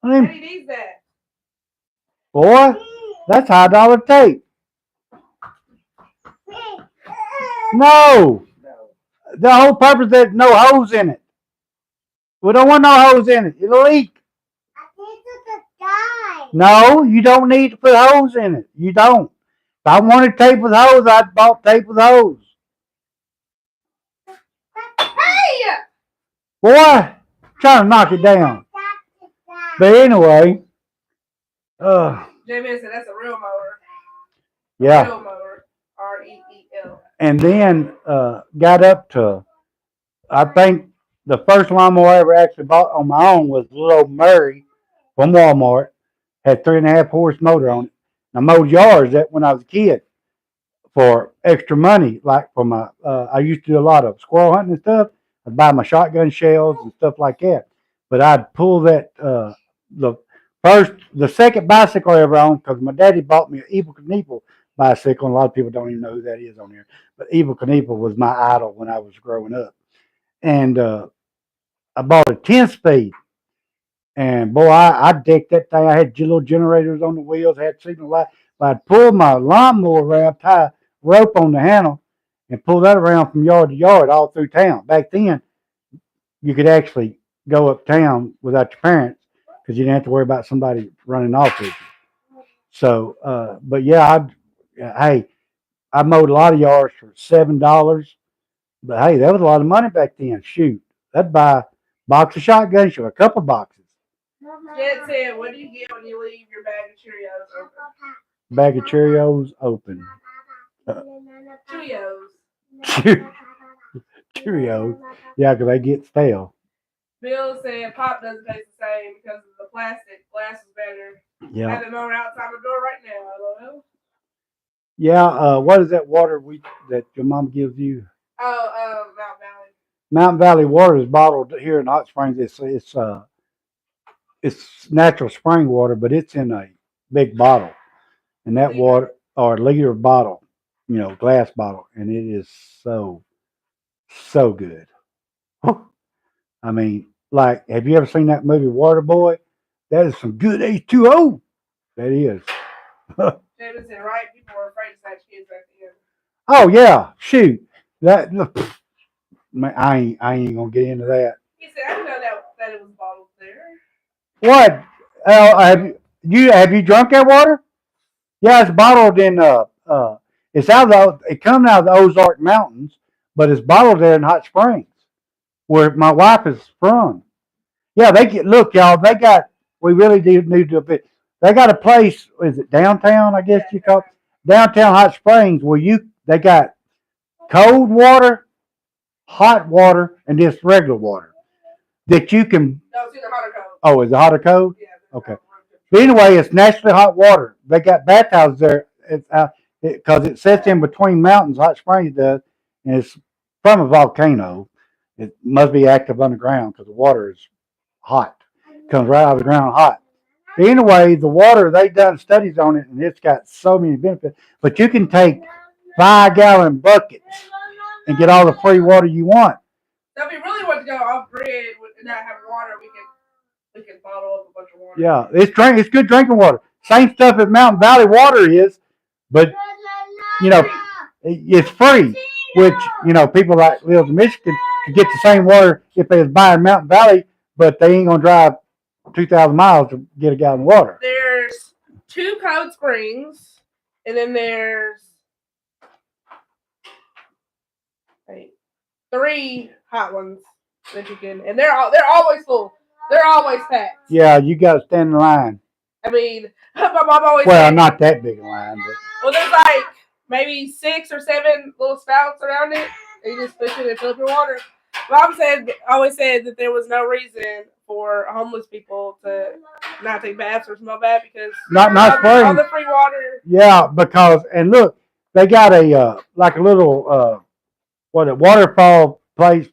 I mean, How do you need that? boy, that's high dollar tape. No. The whole purpose is no hose in it. We don't want no hose in it. It'll leak. No, you don't need to put hose in it. You don't. If I wanted tape with hose, I'd bought tape with hose. Hey! Boy, I'm trying to knock it down. But anyway, J-Man said that's a real mower. Yeah. Real mower. R-E-E-L. And then got up to, I think the first lawnmower I ever actually bought on my own was little old Murray from Walmart. Had 3.5 horse motor on it. And I mowed yards that when I was a kid for extra money, like for my, I used to do a lot of squirrel hunting and stuff. I'd buy my shotgun shells and stuff like that. But I'd pull that, the second bicycle I ever owned, because my daddy bought me an Evil Knievel bicycle, and a lot of people don't even know who that is on here. But Evil Knievel was my idol when I was growing up. And I bought a 10-speed. And boy, I decked that thing. I had little generators on the wheels, had signal light. But I'd pull my lawnmower around, tie a rope on the handle, and pull that around from yard to yard all through town. Back then, you could actually go uptown without your parents because you didn't have to worry about somebody running off with you. So, but yeah, hey, I mowed a lot of yards for $7. But hey, that was a lot of money back then. Shoot, that'd buy a box of shotgun shells, a couple boxes. Jet said, what do you get when you leave your bag of Cheerios open? Bag of Cheerios open. Cheerios. Cheerios. Yeah, because they get stale. Bill said pop doesn't taste the same because of the plastic. Glass is better. Yeah. I have it mower outside my door right now. I don't know. Yeah. What is that water that your mom gives you? Oh, Mount Valley. Mountain Valley water is bottled here in Hot Springs. It's natural spring water, but it's in a big bottle, and that water or liter bottle, glass bottle, and it is so good. I mean, like, have you ever seen that movie Waterboy? That is some good H2O. That is. Jameson, right? People were afraid to snatch kids at the end. Oh yeah, shoot. That man, I ain't gonna get into that. He said, I didn't know that it was bottled there. What? Have you drunk that water? Yeah, it's bottled in it comes out of the Ozark Mountains, but it's bottled there in Hot Springs, where my wife is from. Yeah, look, y'all. We really do need to bit. They got a place. Is it downtown? I guess you call it downtown Hot Springs, where they got cold water, hot water, and just regular water. that you can. No, it's either hot or cold. Oh, is it hot or cold? Yeah. Okay. But anyway, it's naturally hot water. They got bathhouses there. It's because it sits in between mountains. Hot Springs does, and it's from a volcano. It must be active underground because the water is hot. It comes right out of the ground hot. But anyway, the water they done studies on it, and it's got so many benefits. But you can take 5-gallon buckets and get all the free water you want. So if you really want to go off grid and not have water, we can bottle up a bunch of water. Yeah, it's good drinking water. Same stuff as Mountain Valley water is, but it's free. Which people like live in Michigan could get the same water if they was buying Mountain Valley, but they ain't gonna drive 2,000 miles to get a gallon of water. There's 2 cold springs, and then there's 3 hot ones that you can, and they're always full. They're always packed. Yeah, you got to stand in line. I mean, my mom always said, not that big a line, but well, there's like maybe 6 or 7 little spouts around it. And you just push it and fill up your water. Mom always said that there was no reason for homeless people to not take baths or smell bad because not all the free water. Yeah, because and look, they got a like a little waterfall place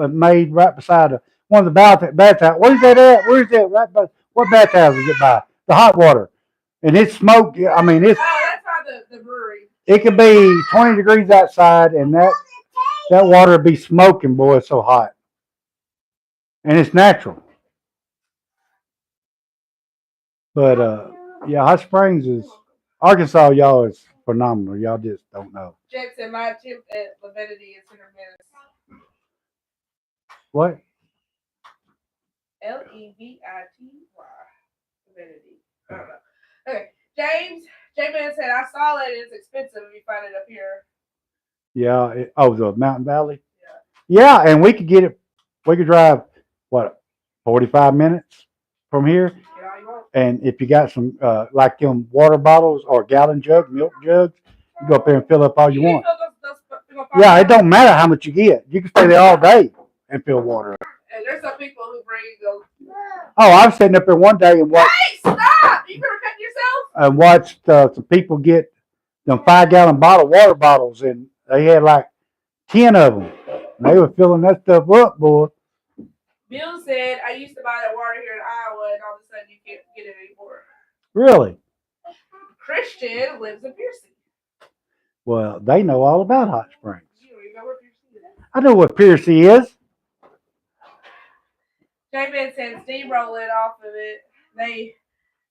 made right beside one of the bathhouse. Where's that at? Where's that? Right by, what bathhouse is it by? The hot water, and it's smoke. I mean, it's. Oh, that's by the brewery. It could be 20 degrees outside, and that water would be smoking, boy. It's so hot, and it's natural. But yeah, Hot Springs is Arkansas. Y'all is phenomenal. Y'all just don't know. Jackson, my attempt at Levinity is hit or miss. What? Levity. Levinity. I don't know. Okay, James. J-Man said, I saw it. It's expensive if you find it up here. Yeah. The Mountain Valley? Yeah, and we could get it. We could drive, 45 minutes from here? And if you got some, like them water bottles or gallon jugs, milk jugs, you go up there and fill up all you want. Yeah, it don't matter how much you get. You can stay there all day and fill water up. And there's some people who bring those. Oh, I was sitting up there one day and watched. Hey, stop! You better cut yourself. And watched some people get them 5-gallon water bottles, and they had like 10 of them. And they were filling that stuff up, boy. Bill said, I used to buy that water here in Iowa, and all of a sudden you can't get it anymore. Really? Christian lives in Piercy. Well, they know all about Hot Springs. You don't even know where Piercy is. I know what Piercy is. J-Man said steamroll it off of it. They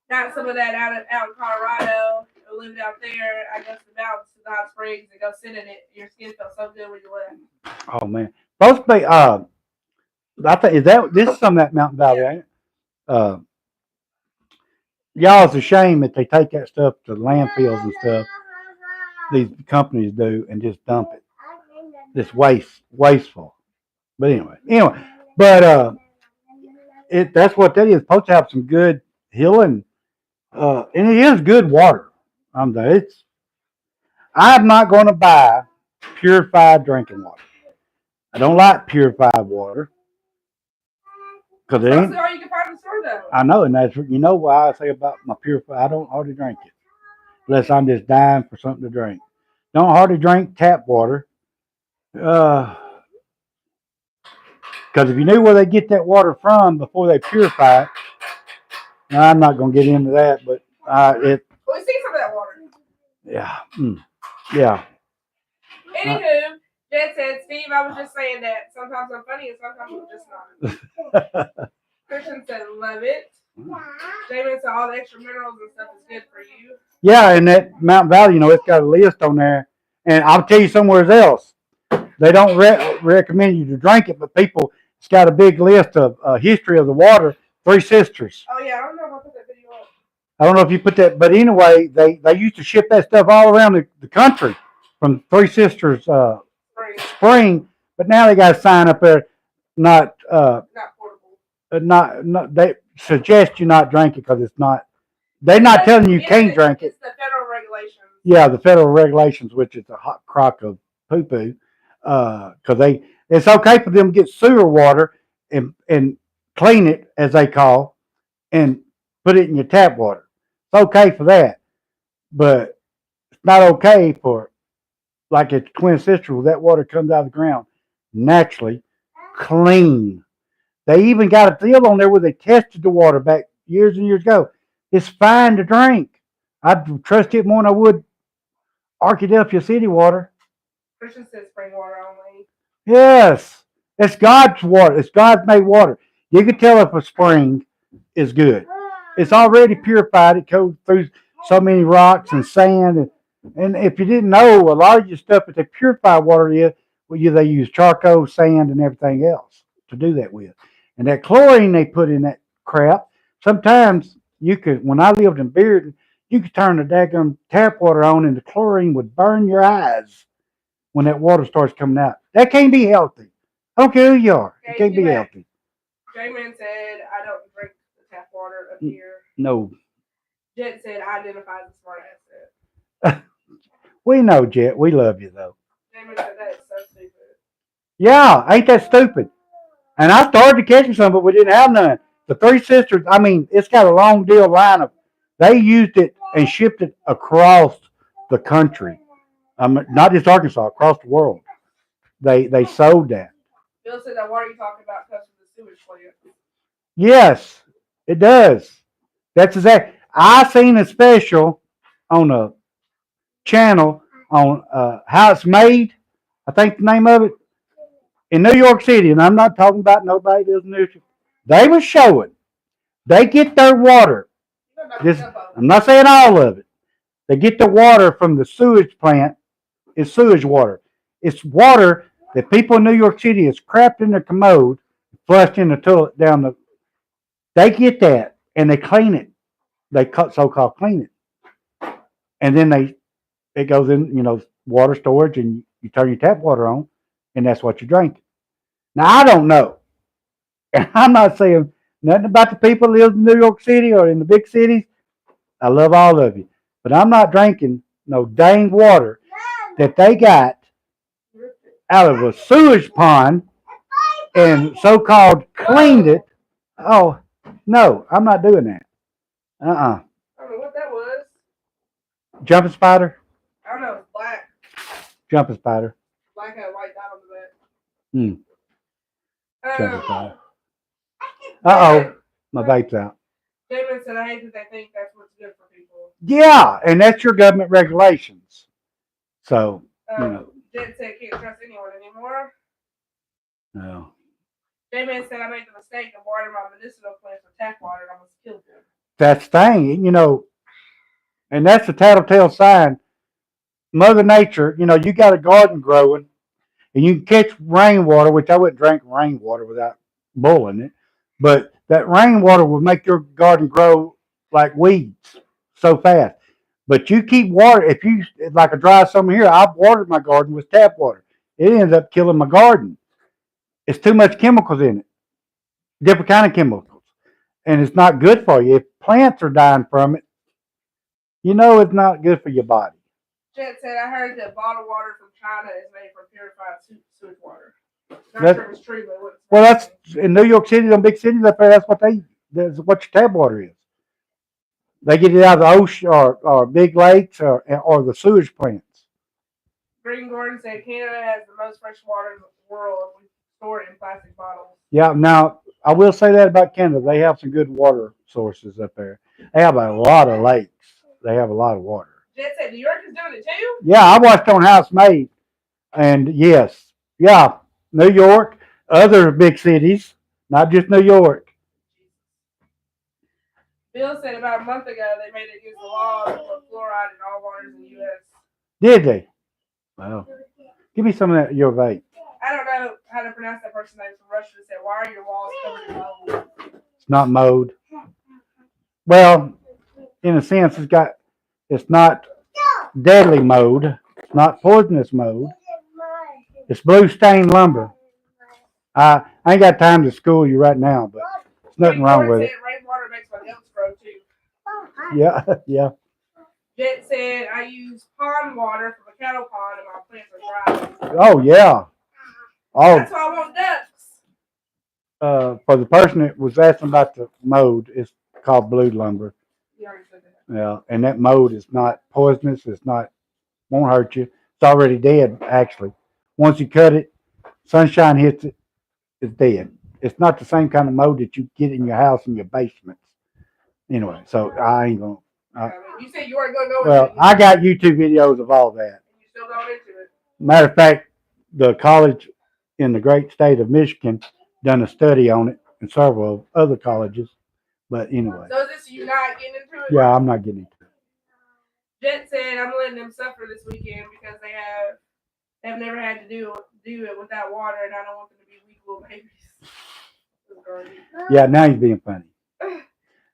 got some of that out in Colorado. I lived out there. I go to the mountains to the Hot Springs and go sit in it. Your skin felt so good when you left. Oh man, supposed to be. I think this is some of that Mountain Valley, ain't it? Y'all, it's a shame that they take that stuff to landfills and stuff. These companies do and just dump it. It's wasteful. But anyway, but that's what that is. Supposed to have some good healing, and it is good water. I'm not going to buy purified drinking water. I don't like purified water because it ain't. That's all you can find in the store, though. I know, and that's why I say about my purified. I don't hardly drink it unless I'm just dying for something to drink. Don't hardly drink tap water. Because if you knew where they get that water from before they purify it, now I'm not going to get into that, but we see some of that water. Yeah. Yeah. Anywho, Jed said, Steve, I was just saying that sometimes I'm funny and sometimes I'm just not. Christian said, love it. Jamin said, all the extra minerals and stuff is good for you. Yeah, and that Mountain Valley, it's got a list on there. And I'll tell you somewhere else. They don't recommend you to drink it, but it's got a big list of history of the water. Three Sisters. Oh, yeah, I don't know if I put that video up. I don't know if you put that, but anyway, they used to ship that stuff all around the country from Three Sisters spring, but now they got a sign up there, not portable. They suggest you not drink it because it's not. They're not telling you can't drink it. It's the federal regulations. Yeah, the federal regulations, which is a hot crock of poo-poo, because it's okay for them to get sewer water and clean it, as they call, and put it in your tap water. It's okay for that, but it's not okay for like at Twin Sisters, that water comes out of the ground naturally clean. They even got a deal on there where they tested the water back years and years ago. It's fine to drink. I'd trust it more than I would Arkadelphia City water. Christian says spring water only. Yes, it's God's water. It's God's made water. You can tell if a spring is good. It's already purified. It goes through so many rocks and sand. And if you didn't know, a lot of your stuff that they purify water is, well, they use charcoal, sand, and everything else to do that with. And that chlorine they put in that crap, sometimes you could, when I lived in Bearden, you could turn the daggum tap water on and the chlorine would burn your eyes when that water starts coming out. That can't be healthy. I don't care who you are. It can't be healthy. J-Man said, I don't drink the tap water up here. No. Jet said, I identify as a smart ass. We know, Jet. We love you, though. J-Man said, that is so stupid. Yeah, ain't that stupid? And I started catching some, but we didn't have none. The Three Sisters, I mean, it's got a long deal line of, they used it and shipped it across the country. Not just Arkansas, across the world. They sold that. Bill said that water you talking about comes from the sewage plant. Yes, it does. That's exact. I seen a special on a channel on how it's made. I think the name of it in New York City, and I'm not talking about nobody that lives in New York City. They were showing they get their water. I'm not saying all of it. They get the water from the sewage plant. It's sewage water. It's water that people in New York City is crapped in their commode, flushed in the toilet down the. They get that and they clean it. They so-called clean it, and then it goes in water storage, and you turn your tap water on, and that's what you drink. Now I don't know, and I'm not saying nothing about the people that live in New York City or in the big cities. I love all of you, but I'm not drinking no dang water that they got out of a sewage pond and so-called cleaned it. Oh no, I'm not doing that. I don't know what that was. Jumping spider. I don't know. It's black. Jumping spider. Black had a white dot on the back. Jumping spider. Uh-oh. My vape's out. David said, I hate that they think that's what's good for people. Yeah, and that's your government regulations. So, Jen said, can't trust anyone anymore. No. J-Man said, I made the mistake of watering my medicinal plants with tap water and almost killed them. That's the thing, and that's the tattletale sign. Mother Nature, you got a garden growing, and you can catch rainwater, which I wouldn't drink rainwater without boiling it, but that rainwater will make your garden grow like weeds so fast. But you keep water, if you, like a dry summer here, I've watered my garden with tap water. It ends up killing my garden. It's too much chemicals in it, different kind of chemicals, and it's not good for you. If plants are dying from it, it's not good for your body. Jet said, I heard that bottled water from China is made from purified sewage water. Not sure if it's true, but well, that's in New York City, them big cities up there. That's what your tap water is. They get it out of the ocean or big lakes or the sewage plants. Green Gordon said Canada has the most fresh water in the world. We store it in plastic bottles. Yeah, now I will say that about Canada. They have some good water sources up there. They have a lot of lakes. They have a lot of water. Jet said New York is doing it too? Yeah, I watched on How It's Made. And yes, yeah, New York, other big cities, not just New York. Bill said about a month ago they made it against the law to put fluoride in all waters in the U.S. Did they? Wow. Give me some of your vape. I don't know how to pronounce that person's name from Russia. Said, why are your walls covered in mold? It's not mode. Well, in a sense, it's not deadly mode. It's not poisonous mode. It's blue stained lumber. I ain't got time to school you right now, but there's nothing wrong with it. Rainwater makes my nails grow too. Yeah, yeah. Jet said I use pond water from a cattle pond and my plants are dry. Oh yeah. Oh. That's why I want ducks. For the person that was asking about the mold, it's called blue lumber. You already said that. Yeah, and that mold is not poisonous. It's not won't hurt you. It's already dead actually. Once you cut it, sunshine hits it, it's dead. It's not the same kind of mold that you get in your house in your basements. Anyway, so I ain't gonna. You said you weren't gonna go Well, into it. I got YouTube videos of all that. And you still going into it. Matter of fact, the college in the great state of Michigan done a study on it, and several other colleges. But anyway, So is this you not getting into it? yeah, I'm not getting into it. Jet said I'm letting them suffer this weekend because they've never had to do it without water, and I don't want them to be weak little babies. Yeah, now he's being funny.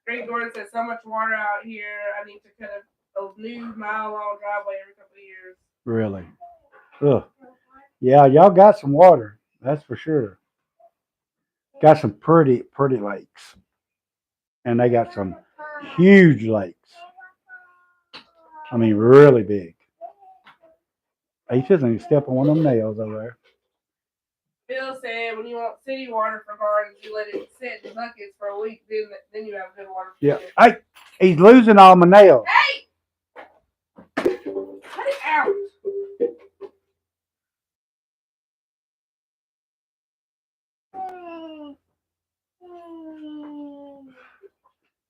Greg Gordon said so much water out here. I need to cut a new mile-long driveway every couple of years. Really? Ugh. Yeah, y'all got some water. That's for sure. Got some pretty lakes, and they got some huge lakes. I mean, really big. He just need to step on one of them nails over there. Bill said when you want city water for gardens, you let it sit in buckets for a week, then you have good water. Yeah. Hey, he's losing all my nails. Hey! Cut it out.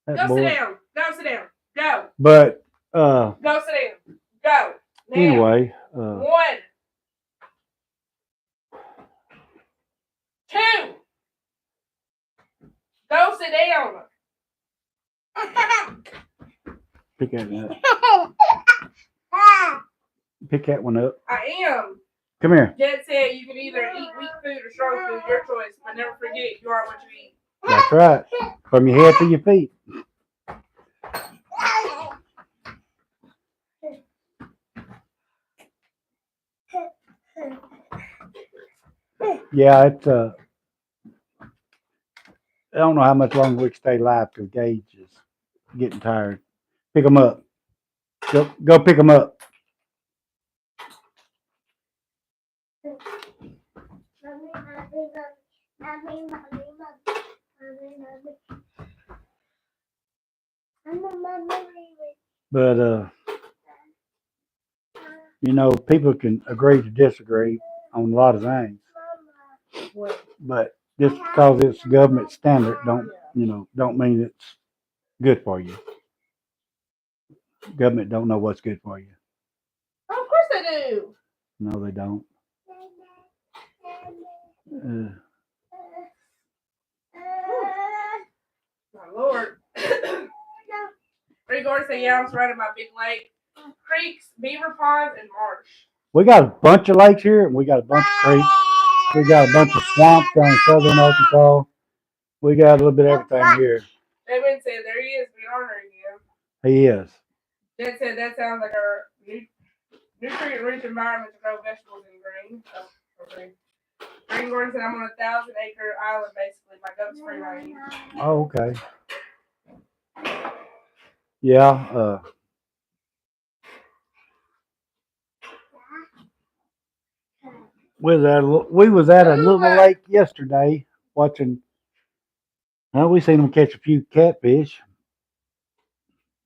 That Go boy. sit down. Go sit down. Go. But Go sit down. Go. Now. anyway, 1, 2. Go sit down. pick that one up. Pick that one up. I am. Come here. Jet said you can either eat weak food or strong food, your choice, but never forget you are what you eat. That's right. From your head to your feet. Yeah, it's I don't know how much longer we can stay alive because Gage is getting tired. Pick him up. Go pick him up. But you know, people can agree to disagree on a lot of things. But just because it's government standard don't mean it's good for you. Government don't know what's good for you. Oh, of course they do. No, they don't. My Lord. Greg Gordon said, yeah, I'm surrounded by big lake, creeks, beaver ponds, and marsh. We got a bunch of lakes here, and we got a bunch of creeks. We got a bunch of swamps down in southern Arkansas. We got a little bit of everything here. David said, there he is, we honoring him. He is. Jen said, that sounds like our nutrient-rich environment to grow vegetables and green. Greg Gordon said, I'm on a 1,000-acre island, basically. My goat's free range. Oh, okay. Yeah. We was at a little lake yesterday watching. Well, we seen them catch a few catfish,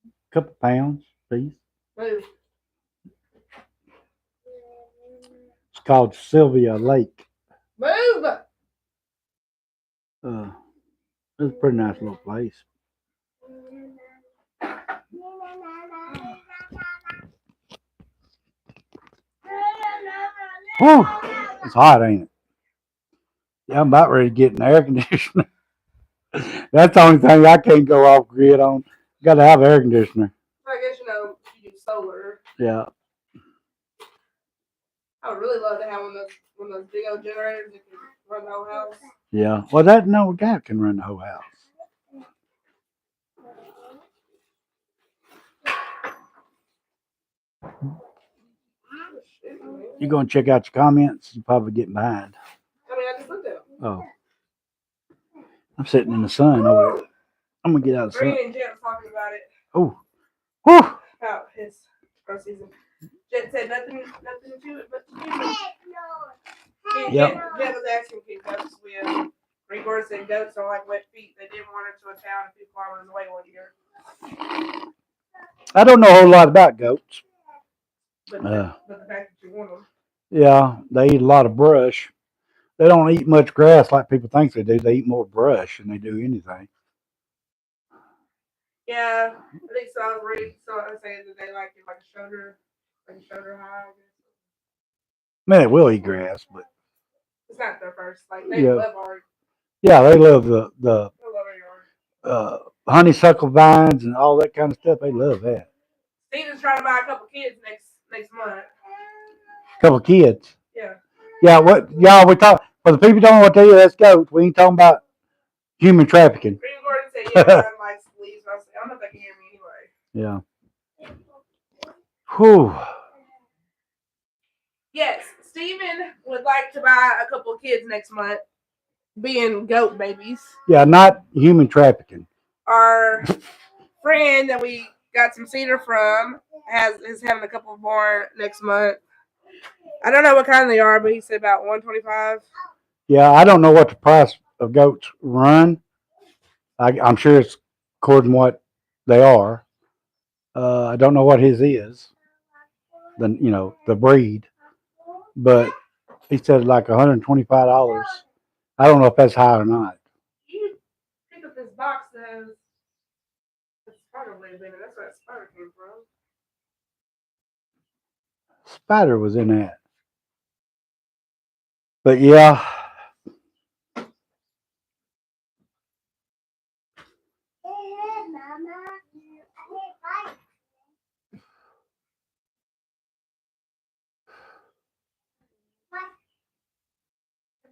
a couple pounds piece. Move. It's called Sylvia Lake. Move. It's a pretty nice little place. Whew, it's hot, ain't it? Yeah, I'm about ready to get an air conditioner. That's the only thing I can't go off grid on. Got to have an air conditioner. I guess you do solar. Yeah. I would really love to have one of those big old generators that can run the whole house. Yeah. Well, that no guy can run the whole house. You're gonna check out your comments. You're probably getting behind. I mean, I just looked at them. Oh. I'm sitting in the sun over here. I'm gonna get out of the sun. Green and Jet was talking about it. Oh. Whew. About his grow season. Jet said nothing to it but to do. Yep. Jet was asking if he was with. Green Gordon said goats don't like wet feet. They didn't want her to a town a few kilometers away one year. I don't know a whole lot about goats. But the fact that you want them. Yeah, they eat a lot of brush. They don't eat much grass like people think they do. They eat more brush than they do anything. Yeah, I think so. I was reading, so I was saying that they like it like a shoulder high. I guess. Man, they will eat grass, but It's not their first. Like they yeah, love our they love the they love our yard. honeysuckle vines and all that kind of stuff. They love that. Steven's trying to buy a couple kids next month. Couple kids. Yeah. Yeah, what y'all we talk for the people who don't know what they is, that's goats. We ain't talking about human trafficking. Green Gordon said, yeah, Ryan likes leaves. I don't know if they can hear me anyway. Yeah. Whew. Yes, Steven would like to buy a couple of kids next month, being goat babies. Yeah, not human trafficking. Our friend that we got some cedar from is having a couple more next month. I don't know what kind they are, but he said about 125. Yeah, I don't know what the price of goats run. I'm sure it's according to what they are. I don't know what his is, the breed, but he said like $125. I don't know if that's high or not. You pick up this box that has a spider web in it. That's where that spider came from. Spider was in that, but yeah.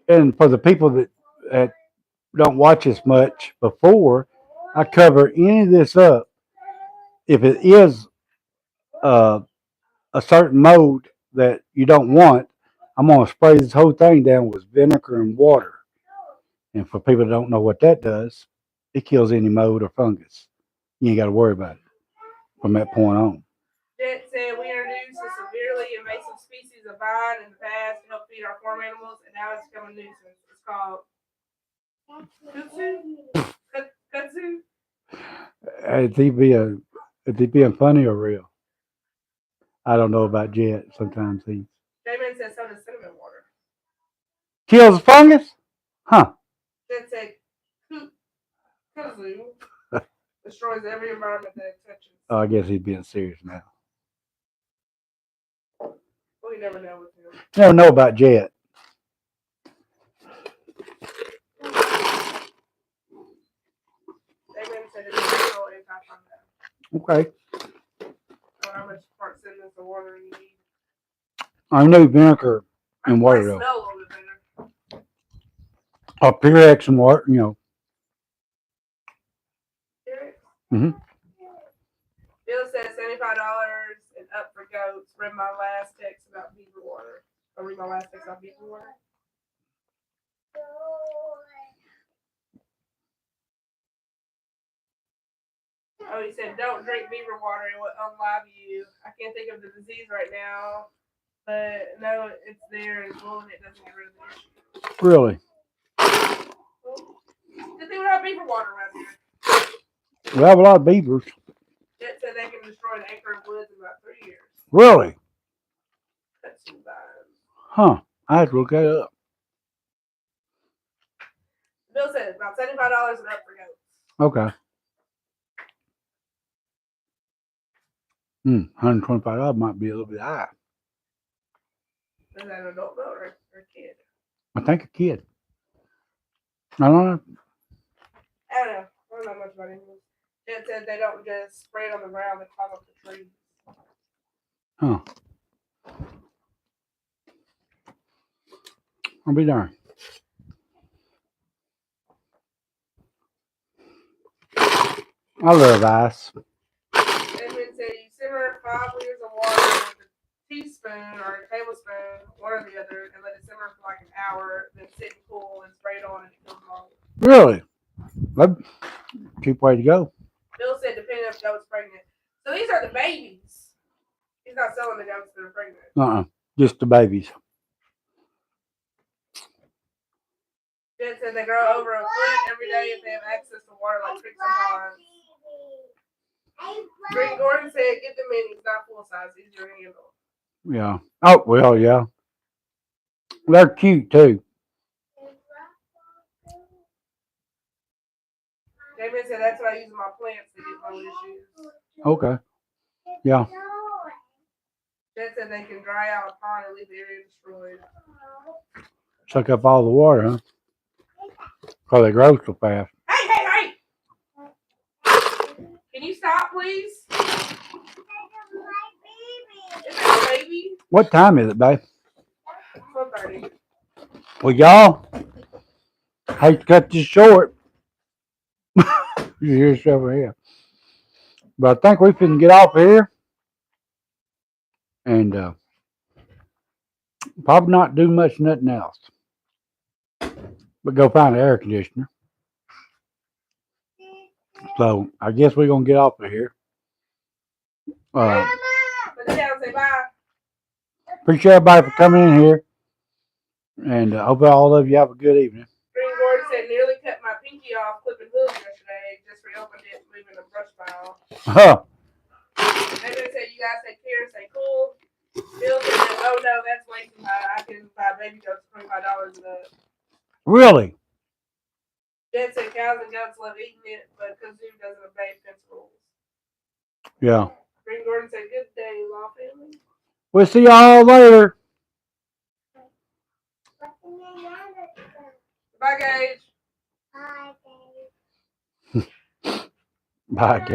And for the people that don't watch as much before, I cover any of this up. If it is a certain mode that you don't want, I'm going to spray this whole thing down with vinegar and water. And for people that don't know what that does, it kills any mold or fungus. You ain't got to worry about it from that point on. Jet said we introduced a severely invasive species of vine in the past to help feed our farm animals, and now it's become a nuisance. It's called kudzu. Is he being funny or real? I don't know about Jet. Sometimes he J-Man said so does cinnamon water. kills fungus? Huh. Jet said kudzu destroys every environment that it touches. Oh, I guess he's being serious now. Well, you never know with him. Never know about Jet. J-Man said it's no impact on that. Okay. How much part cinnamon of water you need? I know vinegar and water though. Smell a little bit better. Or Purex and water, Mm-hmm. Bill says $75 and up for goats. Read my last text about beaver water. Or read my last text about beaver water. Oh, he said, don't drink beaver water. It will unlive you. I can't think of the disease right now. But no, it's there. It's and it doesn't get rid of the issue. Really? Good thing we have beaver water around here. We have a lot of beavers. It said they can destroy an acre of woods in about 3 years. Really? That's some vines. Huh. I have to look that up. Bill said about $75 and up for goats. Okay. $125 might be a little bit high. Is that an adult goat or a kid? I think a kid. I don't know. I don't know. I don't know much about animals. Jen said they don't just spray it on the ground, they climb up the trees. Huh. I'll be darned. I love ice. Edmund said you simmer 5 liters of water with a teaspoon or a tablespoon, one or the other, and let it simmer for like an hour, then sit and cool and spray it on and it kills mold. Really? That's a cheap way to go. Bill said depending if the goat's pregnant. So these are the babies. He's not selling the goats that are pregnant. Just the babies. Jen said they grow over a foot every day if they have access to water like creeks and ponds. Green Gordon said get the minis, not full size, easier to handle. Yeah. Oh, well, yeah. They're cute, too. Damien said that's what I use in my plants to get mold issues. Okay. Yeah. Jen said they can dry out a pond and leave the area destroyed. Suck up all the water, huh? Because they grow so fast. Hey! Can you stop, please? Is that a baby? What time is it, babe? 1:30. Well, y'all, hate to cut this short. You hear yourself over here. But I think we can get off here and probably not do much nothing else. But go find an air conditioner. So I guess we're going to get off of here. Put it down, say bye. Appreciate everybody for coming in here. And hope all of you have a good evening. Green Gordon said nearly cut my pinky off clipping hooves yesterday. Just reopened it, moving a brush pile. Huh. David said you guys take care, stay cool. Bill said, oh no, that's way too high. I can buy baby goats for $25 a nut. Really? Jen said cows and goats love eating it, but kazoo doesn't obey fence rules. Yeah. Green Gordon said, good day, law family. We'll see y'all later. Bye, Gage. Bye, Gage. Bye, Gage.